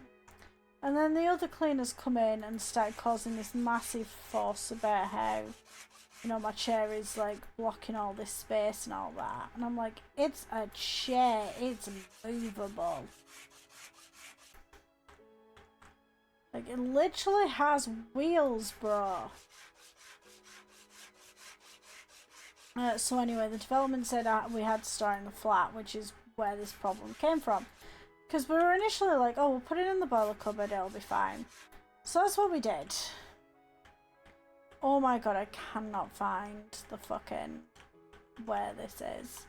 And then the other cleaners come in and start causing this massive fuss about how, you know, my chair is like blocking all this space and all that. And I'm like, it's a chair, it's movable. Like, it literally has wheels, bro. So anyway, the development said we had to start in the flat, which is where this problem came from. Because we were initially like, oh, we'll put it in the boiler cupboard, it'll be fine. So that's what we did. Oh my god, I cannot find the fucking where this is.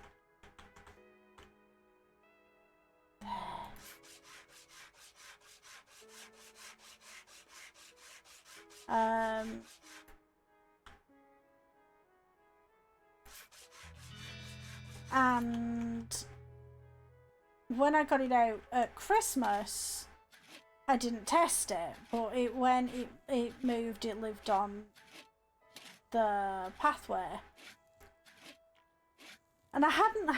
And when I got it out at Christmas, I didn't test it, but when it moved, it lived on the pathway. And I hadn't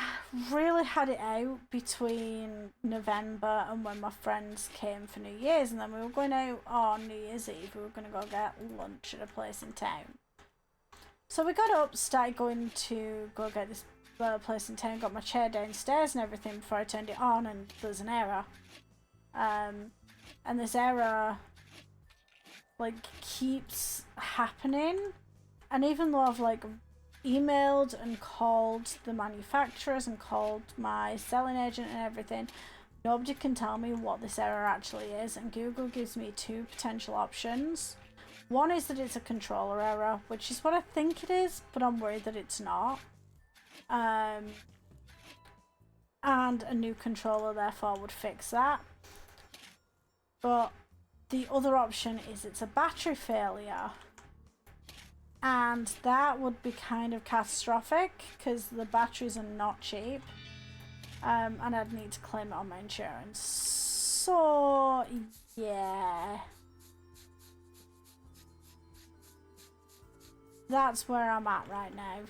really had it out between November and when my friends came for New Year's, and then we were going out on New Year's Eve. We were going to go get lunch at a place in town. So we got up, started going to go get this place in town, got my chair downstairs and everything before I turned it on, and there's an error. And this error, like, keeps happening. And even though I've, like, emailed and called the manufacturers and called my selling agent and everything, Nobody can tell me what this error actually is, and Google gives me two potential options. One is that it's a controller error, which is what I think it is, but I'm worried that it's not. And a new controller therefore would fix that. But the other option is it's a battery failure. And that would be kind of catastrophic because the batteries are not cheap. And I'd need to claim it on my insurance. So, yeah. That's where I'm at right now.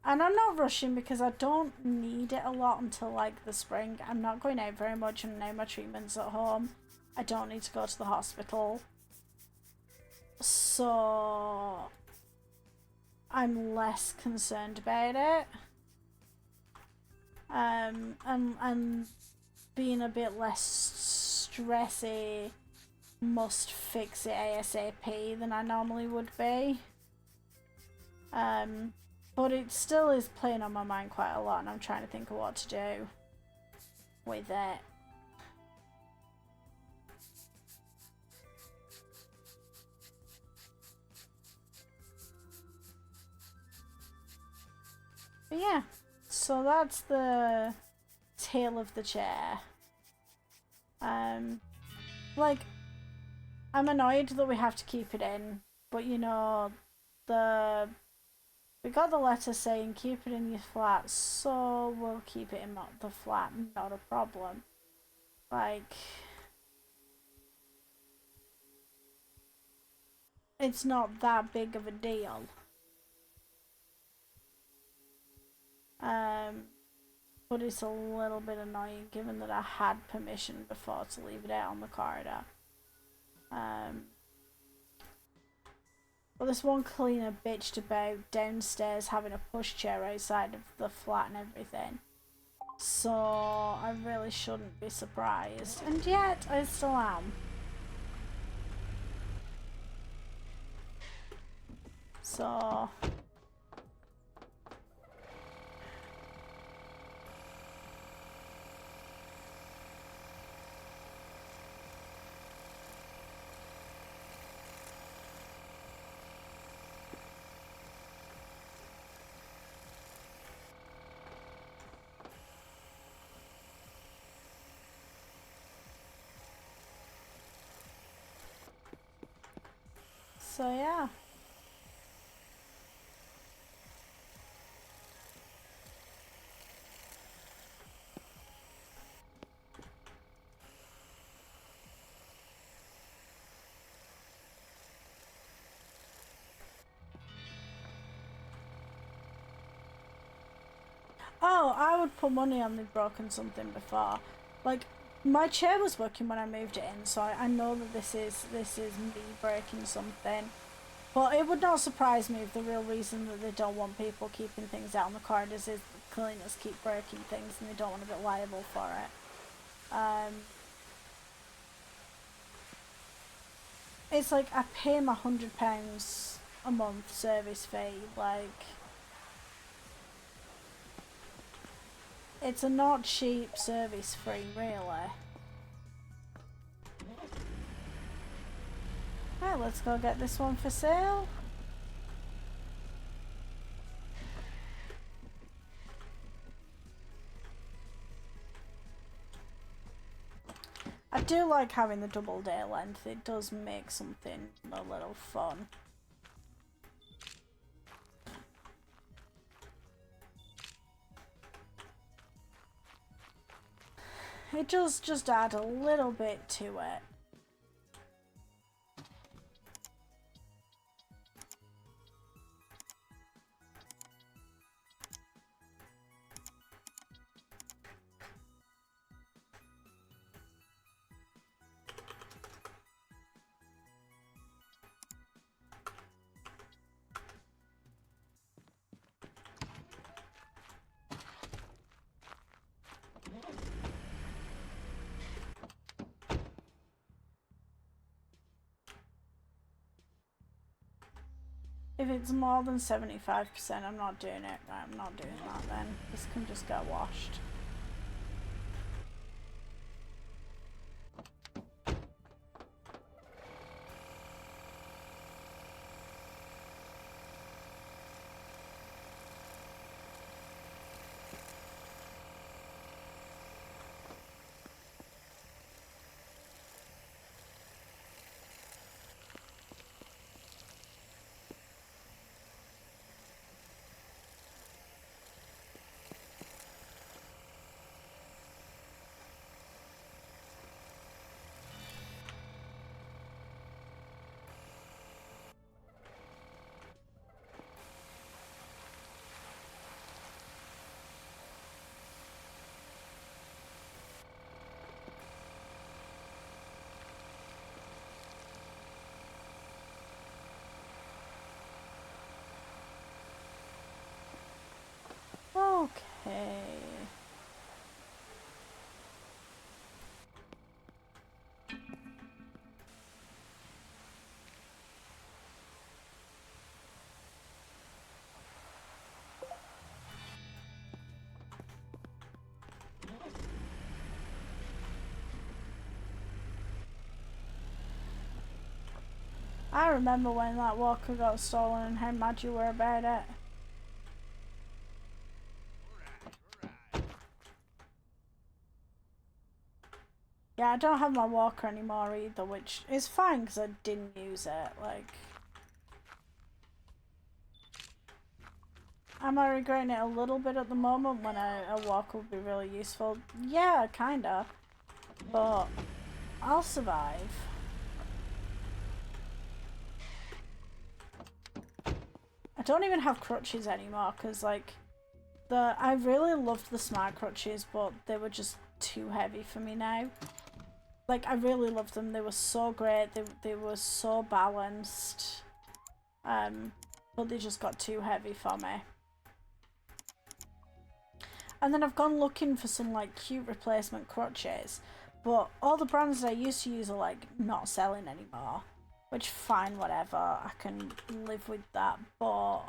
And I'm not rushing because I don't need it a lot until like the spring. I'm not going out very much and now my treatment's at home. I don't need to go to the hospital. So I'm less concerned about it. And being a bit less stressy, must fix it ASAP than I normally would be. But it still is playing on my mind quite a lot and I'm trying to think of what to do with it. But yeah, so that's the tail of the chair. Like, I'm annoyed that we have to keep it in, but you know, we got the letter saying keep it in your flat, so we'll keep it in the flat, not a problem. Like, it's not that big of a deal. But it's a little bit annoying given that I had permission before to leave it out on the corridor. Well, this one cleaner bitched about downstairs having a pushchair outside of the flat and everything. So I really shouldn't be surprised. And yet, I still am. So... So yeah. Oh, I would put money on they've broken something before. Like, my chair was working when I moved it in, so I know that this is me breaking something. But it would not surprise me if the real reason that they don't want people keeping things out on the corridors is the cleaners keep breaking things and they don't want to get liable for it. It's like I pay my £100 a month service fee, like... It's a not cheap service fee, really. Right, let's go get this one for sale. I do like having the double day length. It does make something a little fun. It does just add a little bit to it. If it's more than 75%, I'm not doing it. I'm not doing that then. This can just get washed. Hey. I remember when that walker got stolen and how mad you were about it. Yeah, I don't have my walker anymore either, which is fine because I didn't use it. Like, am I regretting it a little bit at the moment when a walker would be really useful? Yeah, kinda. But I'll survive. I don't even have crutches anymore because, like, I really loved the smart crutches, but they were just too heavy for me now. Like, I really loved them. They were so great. They were so balanced. But they just got too heavy for me. And then I've gone looking for some, like, cute replacement crutches. But all the brands that I used to use are, like, not selling anymore. Which, fine, whatever. I can live with that. But,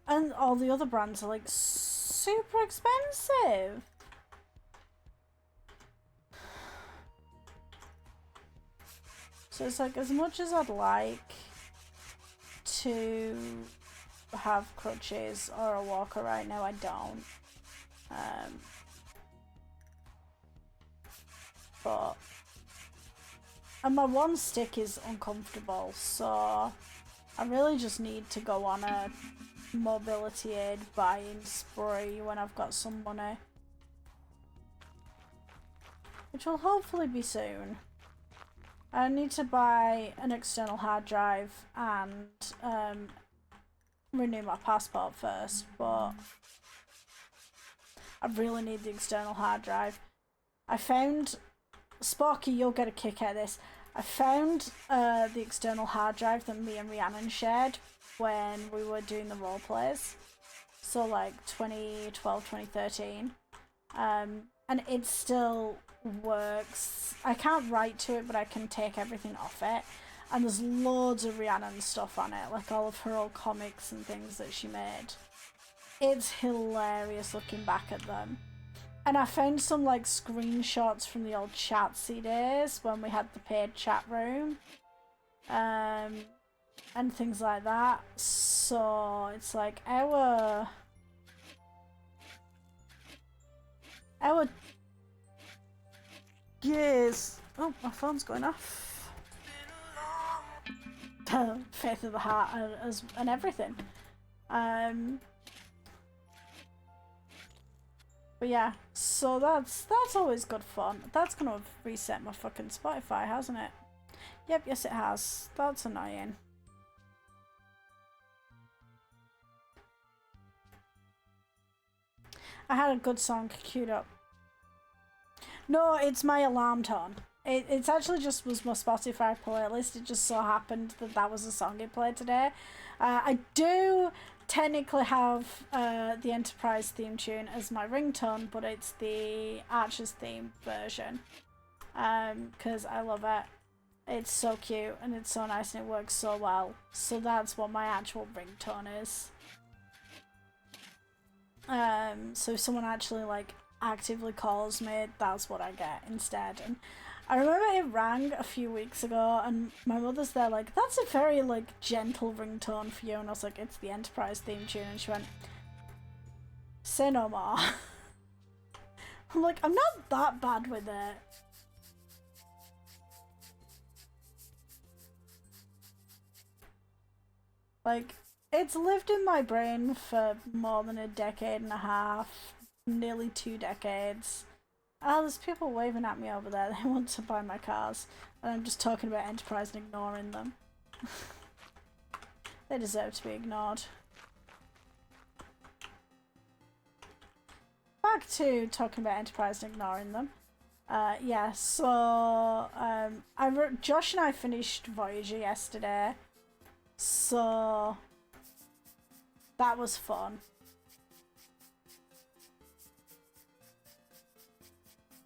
and all the other brands are, like, super expensive. So it's like, as much as I'd like to have crutches or a walker right now, I don't. But, and my one stick is uncomfortable, so I really just need to go on a mobility aid buying spree when I've got some money, which will hopefully be soon. I need to buy an external hard drive and renew my passport first, but I really need the external hard drive. I found, Sparky, you'll get a kick out of this, I found the external hard drive that me and Rhiannon shared when we were doing the role plays, so like 2012, 2013, and it still works. I can't write to it, but I can take everything off it, and there's loads of Rhiannon stuff on it, like all of her old comics and things that she made. It's hilarious looking back at them. And I found some like screenshots from the old Chatsy days when we had the paid chat room, and things like that. So it's like our years. Oh, my phone's going off. Faith of the Heart and everything. But yeah, so that's always good fun. That's gonna have reset my fucking Spotify, hasn't it? Yep, yes it has. That's annoying. I had a good song queued up. No, it's my alarm tone. It's actually just was my Spotify playlist. It just so happened that was the song it played today. I do technically have the Enterprise theme tune as my ringtone, but it's the Archer's theme version. Because I love it. It's so cute and it's so nice and it works so well. So that's what my actual ringtone is. So if someone actually like actively calls me, that's what I get instead. And I remember it rang a few weeks ago and my mother's there like, that's a very like gentle ringtone for you, and I was like, it's the Enterprise theme tune, and she went, say no more. I'm like, I'm not that bad with it. Like, it's lived in my brain for more than a decade and a half, nearly 2 decades. Oh, there's people waving at me over there. They want to buy my cars. And I'm just talking about Enterprise and ignoring them. They deserve to be ignored. Back to talking about Enterprise and ignoring them. Yeah, so Josh and I finished Voyager yesterday, so that was fun.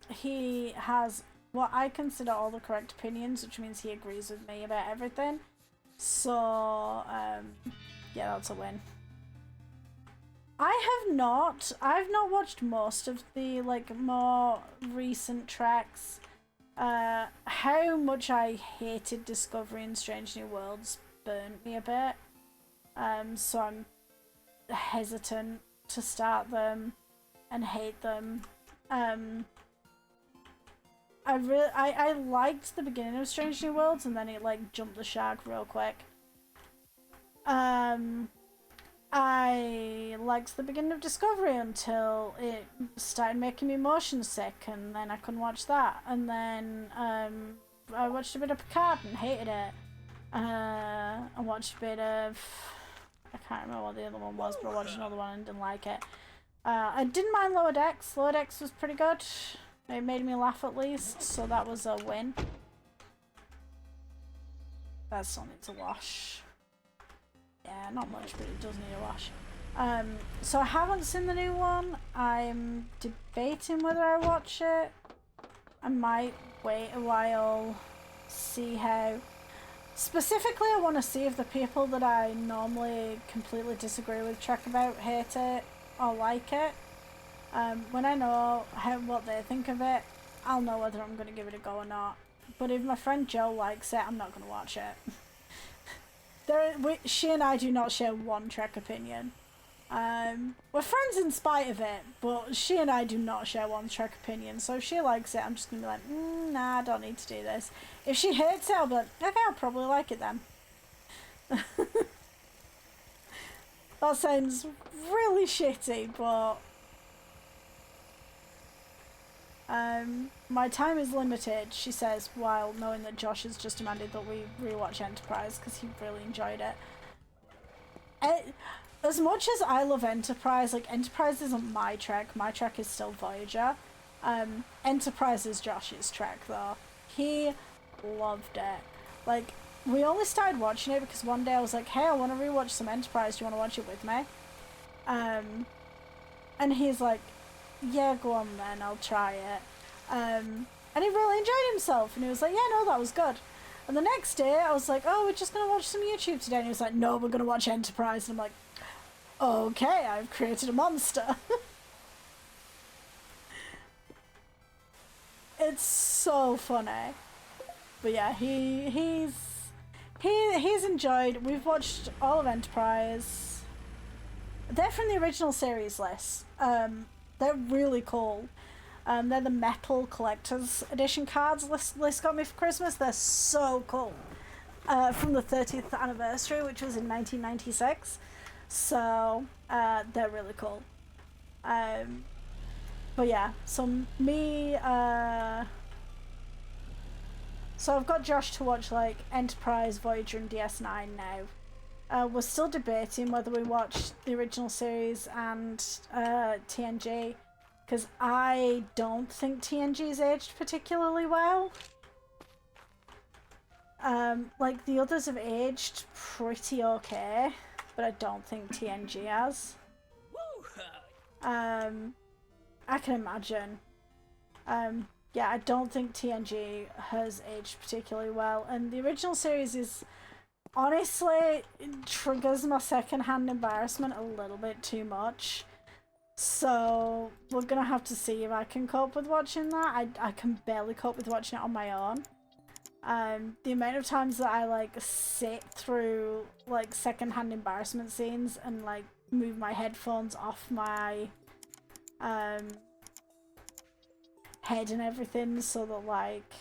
He has what I consider all the correct opinions, which means he agrees with me about everything. So yeah, that's a win. I've not watched most of the like more recent tracks. How much I hated Discovery and Strange New Worlds burnt me a bit. So I'm hesitant to start them and hate them. I liked the beginning of Strange New Worlds, and then it like jumped the shark real quick. I liked the beginning of Discovery until it started making me motion sick, and then I couldn't watch that. And then I watched a bit of Picard and hated it. I watched a bit of, I can't remember what the other one was, but I watched another one and didn't like it. I didn't mind Lower Decks. Lower Decks was pretty good. It made me laugh at least, so that was a win. That still needs a wash. Yeah, not much, but it does need a wash. So I haven't seen the new one. I'm debating whether I watch it. I might wait a while, see how. Specifically, I want to see if the people that I normally completely disagree with Trek about hate it or like it. When I know what they think of it, I'll know whether I'm going to give it a go or not. But if my friend Joe likes it, I'm not going to watch it. She and I do not share one Trek opinion. We're friends in spite of it, but she and I do not share one Trek opinion. So if she likes it, I'm just going to be like, nah, I don't need to do this. If she hates it, I'll be like, okay, I'll probably like it then. That sounds really shitty, but my time is limited, she says, while knowing that Josh has just demanded that we rewatch Enterprise because he really enjoyed it. As much as I love Enterprise, like, Enterprise isn't my Trek. My Trek is still Voyager. Enterprise is Josh's Trek, though. He loved it. Like, we only started watching it because one day I was like, hey, I want to rewatch some Enterprise. Do you want to watch it with me? And he's like, yeah, go on then, I'll try it. And he really enjoyed himself, and he was like, yeah, no, that was good. And the next day, I was like, oh, we're just going to watch some YouTube today. And he was like, no, we're going to watch Enterprise. And I'm like, okay, I've created a monster. It's so funny. But yeah, he's enjoyed. We've watched all of Enterprise. They're from the original series list. They're really cool. They're the metal collector's edition cards Liz got me for Christmas. They're so cool. From the 30th anniversary, which was in 1996. So, they're really cool. But yeah, so so I've got Josh to watch, like, Enterprise, Voyager, and DS9 now. We're still debating whether we watch the original series and TNG, because I don't think TNG's aged particularly well. Like, the others have aged pretty okay, but I don't think TNG has. I can imagine. Yeah, I don't think TNG has aged particularly well, and the original series is, honestly, it triggers my second-hand embarrassment a little bit too much. So we're gonna have to see if I can cope with watching that. I can barely cope with watching it on my own. The amount of times that I, like, sit through, like, second-hand embarrassment scenes and, like, move my headphones off my head and everything so that, like,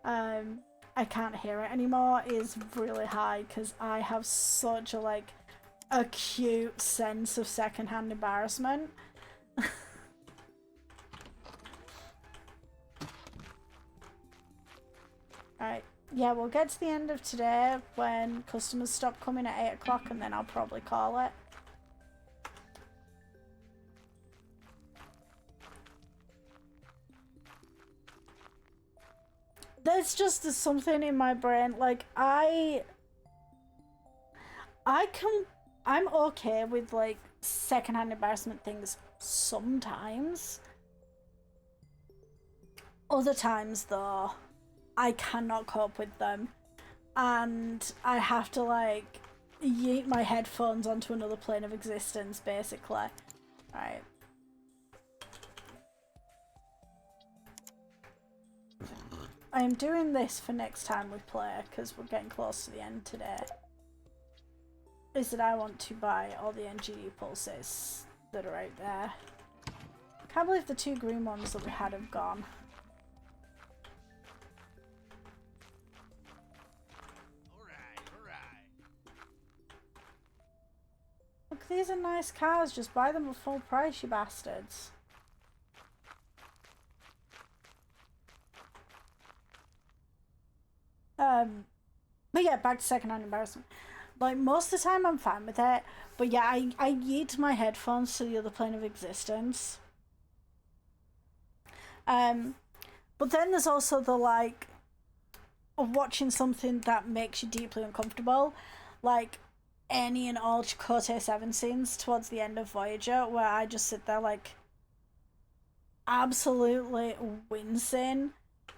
I can't hear it anymore is really high, because I have such a, like, acute sense of second-hand embarrassment. Alright, yeah, we'll get to the end of today when customers stop coming at 8 o'clock, and then I'll probably call it. it's just something in my brain. Like, I'm okay with, like, secondhand embarrassment things sometimes. Other times, though, I cannot cope with them. And I have to, like, yeet my headphones onto another plane of existence, basically. Right. I'm doing this for next time we play, because we're getting close to the end today. Is that I want to buy all the NGD pulses that are out there. Can't believe the 2 green ones that we had have gone. Look, these are nice cars. Just buy them at full price, you bastards. But yeah, back to secondhand embarrassment. Like, most of the time I'm fine with it, but yeah, I yeet my headphones to the other plane of existence. But then there's also the, like, of watching something that makes you deeply uncomfortable, like any and all Chakotay 7 scenes towards the end of Voyager, where I just sit there, like, absolutely wincing,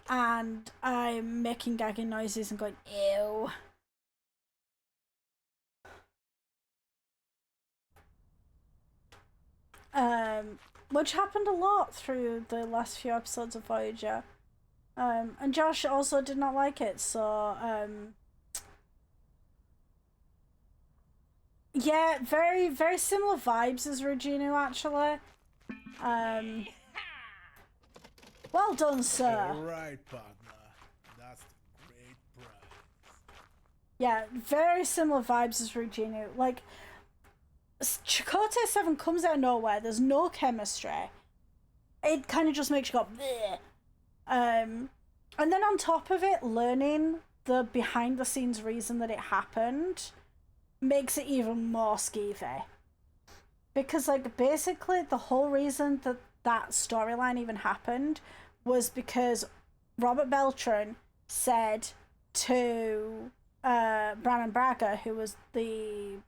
and I'm making gagging noises and going, ew. Which happened a lot through the last few episodes of Voyager. And Josh also did not like it, so, yeah, very, very similar vibes as Regina, actually. Well done, sir. Alright, partner. That's the great prize. Yeah, very similar vibes as Regina. Like, Chakotay 7 comes out of nowhere. There's no chemistry. It kind of just makes you go, bleh. And then on top of it, learning the behind-the-scenes reason that it happened makes it even more skeevy. Because, like, basically the whole reason that that storyline even happened was because Robert Beltran said to Brannon Braga, who was the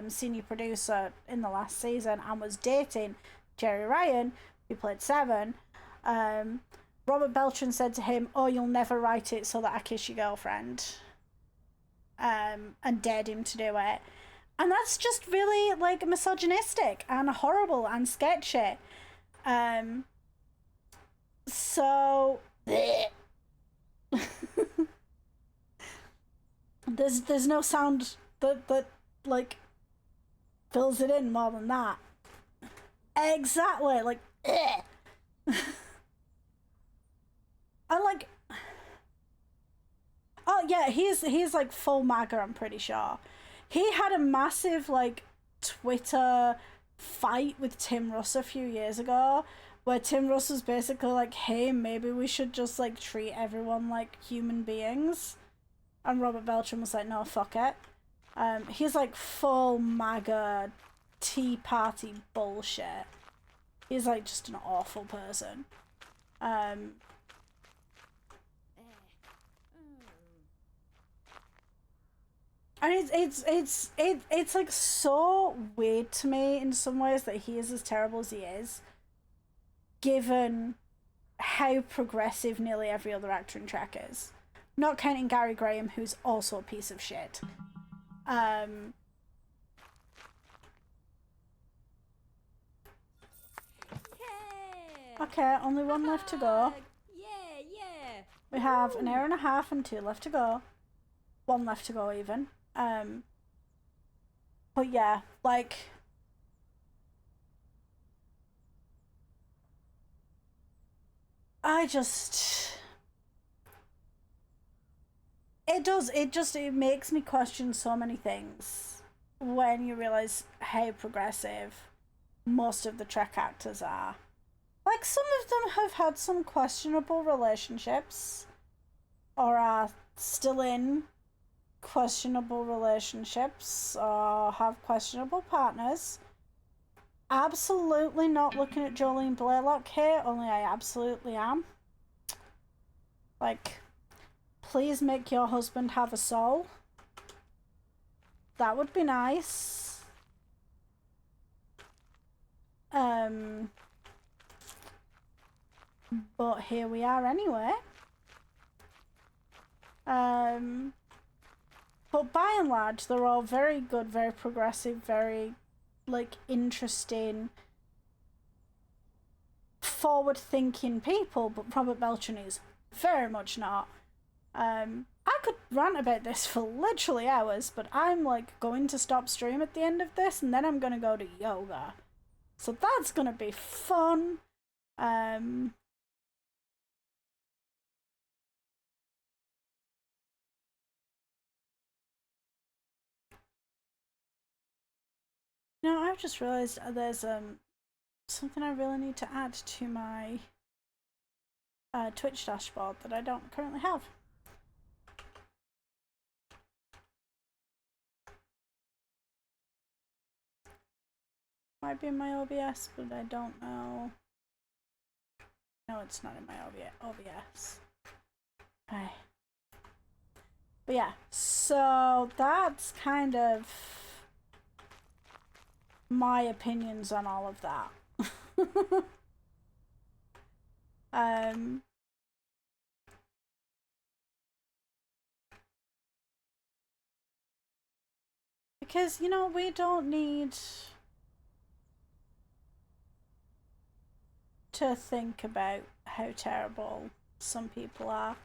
senior producer in the last season and was dating Jerry Ryan, who played Seven, Robert Beltran said to him, "Oh, you'll never write it so that I kiss your girlfriend," and dared him to do it. And that's just really, like, misogynistic and horrible and sketchy. So there's no sound that like fills it in more than that. Exactly, like, and like, oh yeah, he's like full MAGA, I'm pretty sure. He had a massive, like, Twitter fight with Tim Russ a few years ago, where Tim Russ was basically like, hey, maybe we should just, like, treat everyone like human beings. And Robert Beltran was like, no, fuck it. He's like full MAGA Tea Party bullshit. He's like just an awful person. And it's like so weird to me in some ways that he is as terrible as he is, given how progressive nearly every other actor in Trek is. Not counting Gary Graham, who's also a piece of shit. Okay, only one left to go. Yeah. We have an hour and a half and 2 left to go. 1 left to go even. But yeah, like, I just, it makes me question so many things when you realize how progressive most of the Trek actors are. Like, some of them have had some questionable relationships, or are still in questionable relationships, or have questionable partners. Absolutely not looking at Jolene Blalock here, only I absolutely am. Like, please make your husband have a soul. That would be nice. But here we are anyway. But by and large, they're all very good, very progressive, very, like, interesting, forward-thinking people, but Robert Beltran is very much not. I could rant about this for literally hours, but I'm, like, going to stop stream at the end of this, and then I'm gonna go to yoga. So that's gonna be fun. No, I've just realised there's something I really need to add to my Twitch dashboard that I don't currently have. Might be in my OBS, but I don't know. No, it's not in my OBS. Okay. But yeah, so that's kind of my opinions on all of that. Because, you know, we don't need to think about how terrible some people are.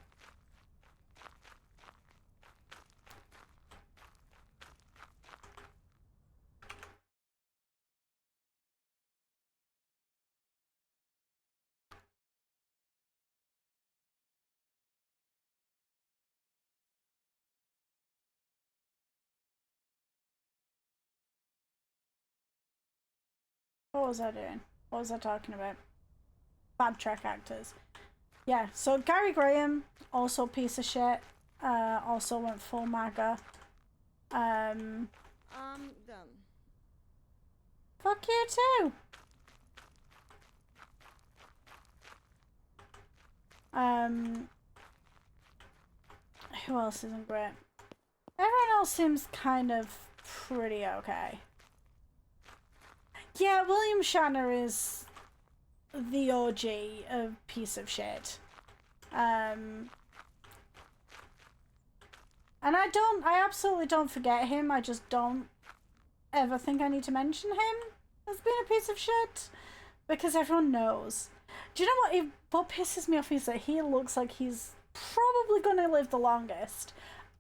What was I doing? What was I talking about? Bad track actors. Yeah, so Gary Graham, also piece of shit. Also went full MAGA. I'm done. Fuck you too. Who else isn't great? Everyone else seems kind of pretty okay. Yeah, William Shatner is the OG of piece of shit. And I absolutely don't forget him. I just don't ever think I need to mention him as being a piece of shit. Because everyone knows. Do you know what pisses me off is that he looks like he's probably going to live the longest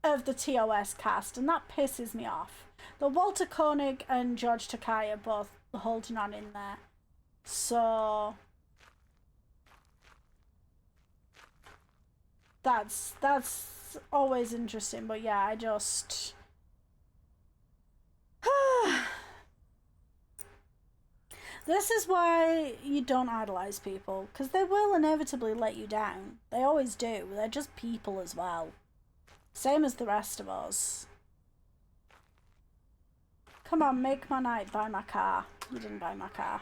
of the TOS cast. And that pisses me off. The Walter Koenig and George Takei are both holding on in there. So that's always interesting, but yeah, I just this is why you don't idolize people, because they will inevitably let you down. They always do. They're just people as well, same as the rest of us. Come on, make my night, buy my car. You didn't buy my car.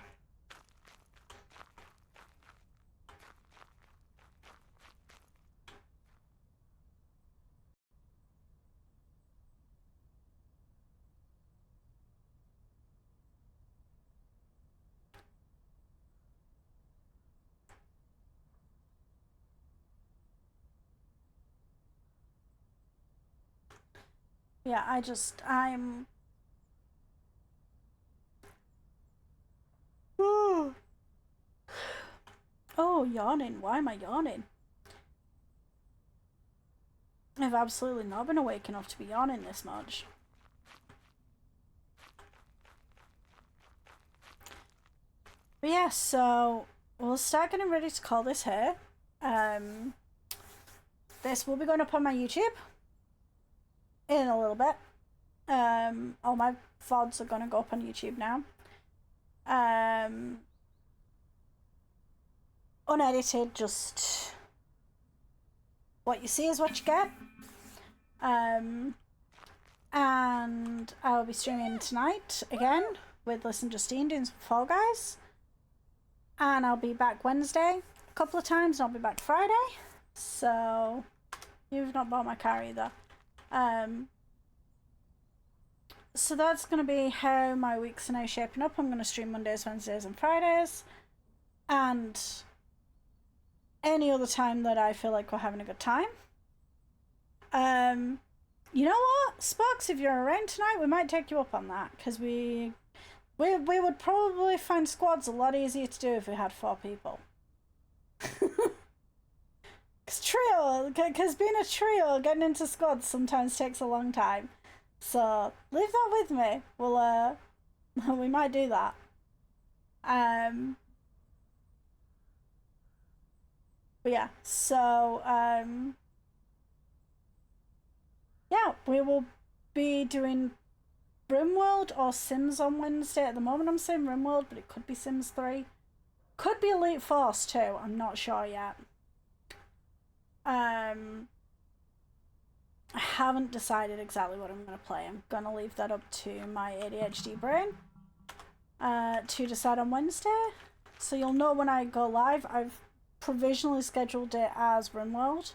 Yeah, I'm oh, yawning. Why am I yawning? I've absolutely not been awake enough to be yawning this much. But yeah, so we'll start getting ready to call this here. This will be going up on my YouTube in a little bit. All my VODs are going to go up on YouTube now. Unedited, just what you see is what you get. And I'll be streaming tonight again with Listen Justine doing some Fall Guys. And I'll be back Wednesday a couple of times, and I'll be back Friday. So You've not bought my car either. So that's going to be how my weeks are now shaping up. I'm going to stream Mondays, Wednesdays, and Fridays. And any other time that I feel like we're having a good time. You know what? Sparks, if you're around tonight, we might take you up on that. Because we would probably find squads a lot easier to do if we had 4 people. Because being a trio, getting into squads sometimes takes a long time. So leave that with me. We'll we might do that. But yeah, so yeah, we will be doing RimWorld or Sims on Wednesday. At the moment I'm saying RimWorld, but it could be Sims 3. Could be Elite Force too, I'm not sure yet. I haven't decided exactly what I'm going to play. I'm going to leave that up to my ADHD brain to decide on Wednesday. So you'll know when I go live. I've provisionally scheduled it as RimWorld,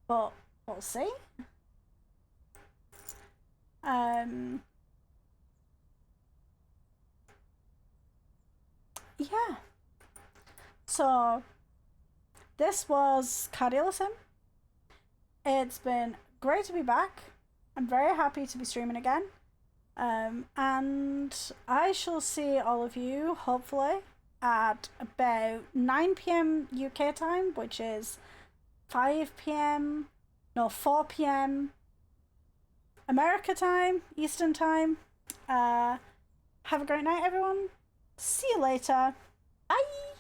but we'll see. Yeah. So this was Car Dealer Sim. It's been great to be back. I'm very happy to be streaming again. And I shall see all of you, hopefully, at about 9 p.m. UK time, which is 4 p.m. America time, Eastern time. Have a great night, everyone. See you later. Bye!